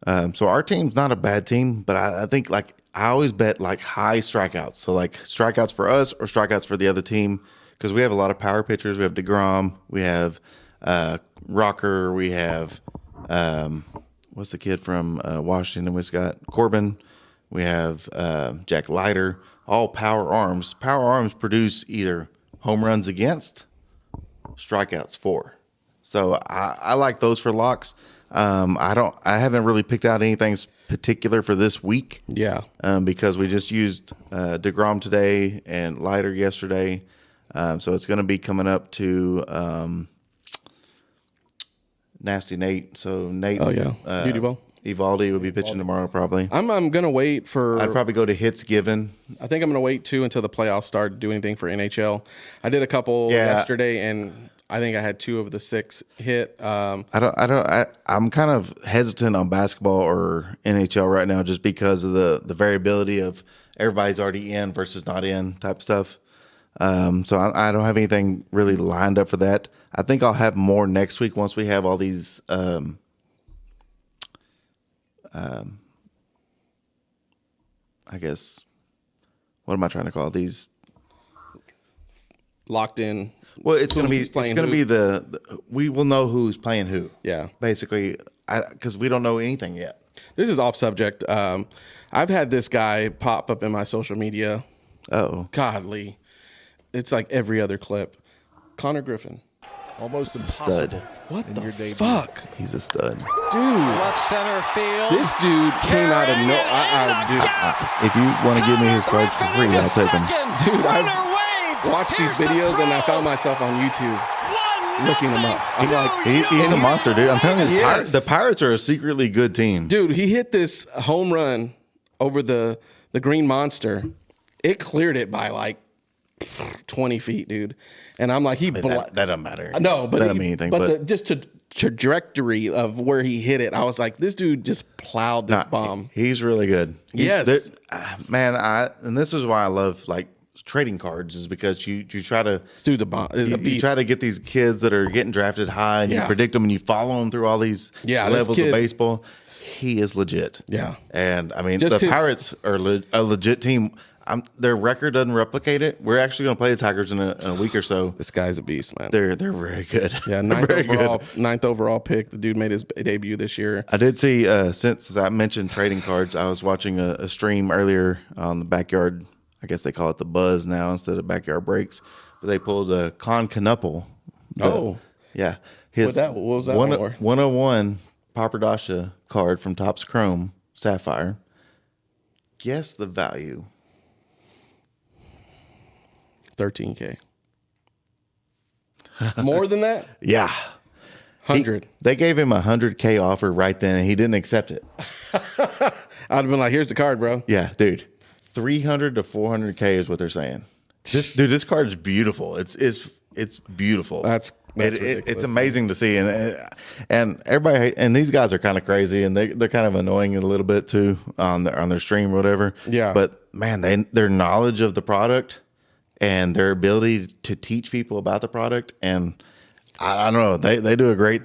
So our team's not a bad team, but I think I always bet high strikeouts. So strikeouts for us or strikeouts for the other team, because we have a lot of power pitchers. We have DeGrom. We have Rocker. We have what's the kid from Washington? We got Corbin. We have Jack Leiter. All power arms. Power arms produce either home runs against, strikeouts for. So I like those for locks. I haven't really picked out anything particular for this week. Yeah. Because we just used DeGrom today and Leiter yesterday. So it's going to be coming up to Nasty Nate. So Nate. Oh yeah. Beauty Ball. Evaldi will be pitching tomorrow probably. I'm gonna wait for. I'd probably go to hits given. I think I'm gonna wait too until the playoffs start to do anything for NHL. I did a couple yesterday, and I think I had 2 of the 6 hit. I'm kind of hesitant on basketball or NHL right now just because of the variability of everybody's already in versus not in type stuff. So I don't have anything really lined up for that. I think I'll have more next week once we have all these. I guess, what am I trying to call these? Locked in. Well, it's going to be we will know who's playing who. Yeah. Basically, because we don't know anything yet. This is off subject. I've had this guy pop up in my social media. Oh. Godly. It's like every other clip. Connor Griffin. Almost impossible. Stud. What the fuck? He's a stud. Dude. Left center field. This dude came out of If you want to give me his cards for free, I'll take them. Dude, I've watched these videos and I found myself on YouTube looking him up. I'm like, he's a monster, dude. I'm telling you, the Pirates are a secretly good team. Dude, he hit this home run over the Green Monster. It cleared it by 20 feet, dude. And I'm like, that doesn't matter. No, but that doesn't mean anything. But just the trajectory of where he hit it, I was like, this dude just plowed this bomb. He's really good. Yes, man. And this is why I love trading cards, is because you try to. This dude's a bomb. You try to get these kids that are getting drafted high, and you predict them, and you follow them through all these levels of baseball. He is legit. Yeah, and I mean the Pirates are a legit team. their record doesn't replicate it. We're actually going to play the Tigers in a week or so. This guy's a beast, man. They're very good. Yeah, ninth overall pick. The dude made his debut this year. I did see, since I mentioned trading cards, I was watching a stream earlier on the Backyard. I guess they call it the Buzz now instead of Backyard Breaks. But they pulled a Con Knuppel. Yeah. What was that for? 101 Papardasha card from Topps Chrome Sapphire. Guess the value. $13K. More than that? Yeah. 100. They gave him a $100K offer right then, and he didn't accept it. I'd have been like, "Here's the card, bro." Yeah, dude. 300 to 400K is what they're saying. This card is beautiful. It's beautiful. That's it's amazing to see, and everybody, and these guys are kind of crazy, and they're kind of annoying a little bit too on their stream or whatever. Yeah. But man, their knowledge of the product and their ability to teach people about the product, and I don't know, they do a great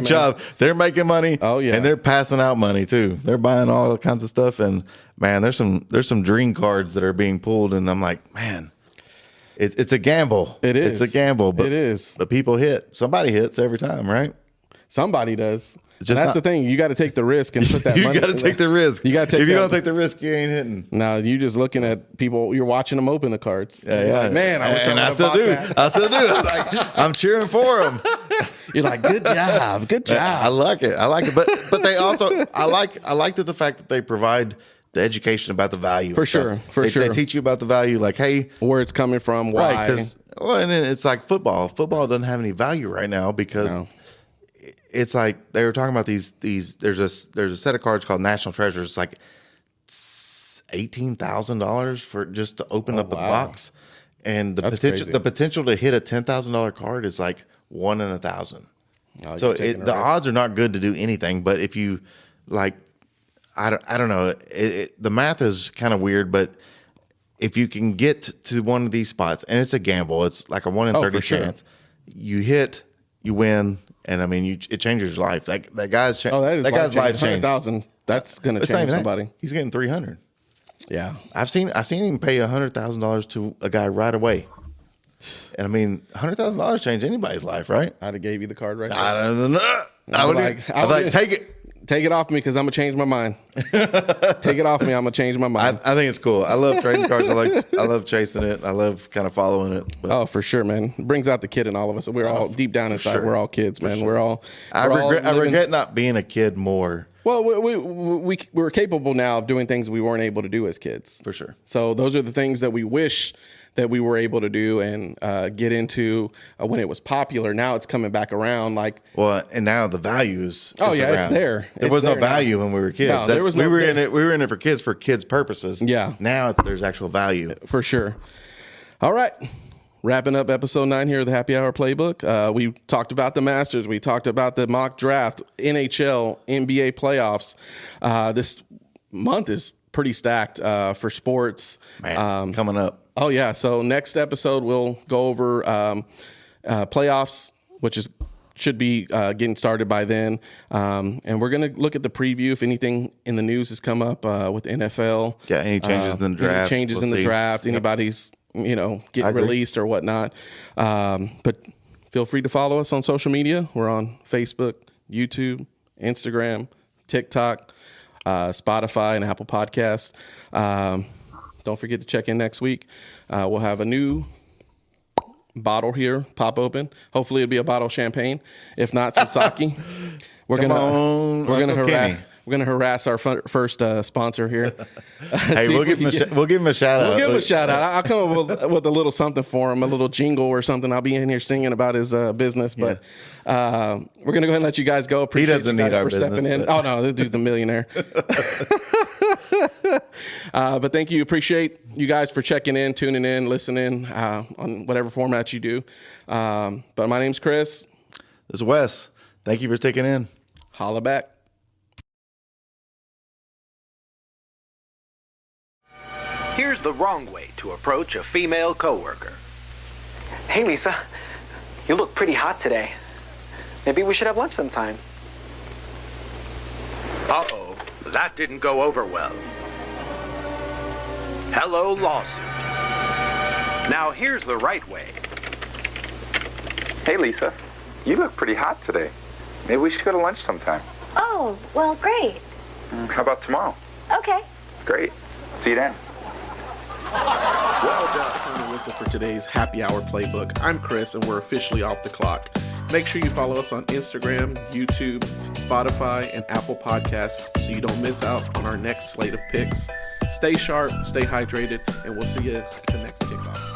job. They're making money. Oh yeah, and they're passing out money too. They're buying all kinds of stuff, and man, there's some dream cards that are being pulled, and I'm like, man, it's a gamble. It is. It's a gamble, but it is. But people hit. Somebody hits every time, right? Somebody does. That's the thing. You got to take the risk and put that money. You got to take the risk. You got to take. If you don't take the risk, you ain't hitting. No, you just looking at people. You're watching them open the cards. Yeah. Like, man, I wish I still do. that. I still do. I'm cheering for them. You're like, good job, good job. I like it. But they also, I like the fact that they provide the education about the value. For sure. They teach you about the value, like, hey, where it's coming from, why. Right, and then it's like football. Football doesn't have any value right now because it's like they were talking about these. There's a set of cards called National Treasures. It's like $18,000 for just to open up the box, and the potential to hit a $10,000 card is like 1 in 1,000. So the odds are not good to do anything. But if you like, I don't know. The math is kind of weird, but if you can get to one of these spots, and it's a gamble, it's like a 1 in 30 chance. You hit, you win, and I mean, it changes your life. That guy's life changed. $100,000. That's going to change somebody. He's getting 300. Yeah, I've seen him pay $100,000 to a guy right away. And I mean, $100,000 change anybody's life, right? I'd have gave you the card right I don't know. I would take it. Take it off me because I'm gonna change my mind. Take it off me. I'm gonna change my mind. I think it's cool. I love trading cards. I love chasing it. I love kind of following it. But. Oh, for sure, man. It brings out the kid in all of us. We're all deep down inside. Sure. We're all kids, man. Sure. I regret not being a kid more. Well, we're capable now of doing things we weren't able to do as kids. For sure. So those are the things that we wish that we were able to do and get into when it was popular. Now it's coming back around. And now the value is around. It's there. There was no value when we were kids. No, there was no. We were in it for kids' purposes. Yeah. Now there's actual value for sure. All right. Wrapping up episode 9 here of the Happy Hour Playbook. We talked about the Masters. We talked about the mock draft, NHL, NBA playoffs. This month is pretty stacked for sports. Man, coming up. Oh, yeah. So next episode, we'll go over playoffs, which should be getting started by then. And we're going to look at the preview if anything in the news has come up with NFL. Yeah, any changes in the draft. Any changes in the draft. Anybody's getting released or whatnot. But feel free to follow us on social media. We're on Facebook, YouTube, Instagram, TikTok, Spotify, and Apple Podcasts. Don't forget to check in next week. We'll have a new bottle here pop open. Hopefully it'll be a bottle of champagne. If not, some sake. We're gonna harass our first sponsor here. Hey, we'll give him a shout out. We'll give him a shout out. I'll come up with a little something for him, a little jingle or something. I'll be in here singing about his business. But we're gonna go ahead and let you guys go. Appreciate he doesn't need our business. Stepping in. Oh no, this dude's a millionaire. But thank you. Appreciate you guys for checking in, tuning in, listening on whatever format you do. But my name's Chris. This is Wes. Thank you for sticking in. Holla back. Here's the wrong way to approach a female coworker. Hey, Lisa. You look pretty hot today. Maybe we should have lunch sometime. Uh-oh, that didn't go over well. Hello, lawsuit. Now here's the right way. Hey, Lisa. You look pretty hot today. Maybe we should go to lunch sometime. Oh, well, great. How about tomorrow? Okay. Great. See you then. Well, that's the final whistle for today's Happy Hour Playbook. I'm Chris, and we're officially off the clock. Make sure you follow us on Instagram, YouTube, Spotify, and Apple Podcasts so you don't miss out on our next slate of picks. Stay sharp, stay hydrated, and we'll see you at the next kickoff.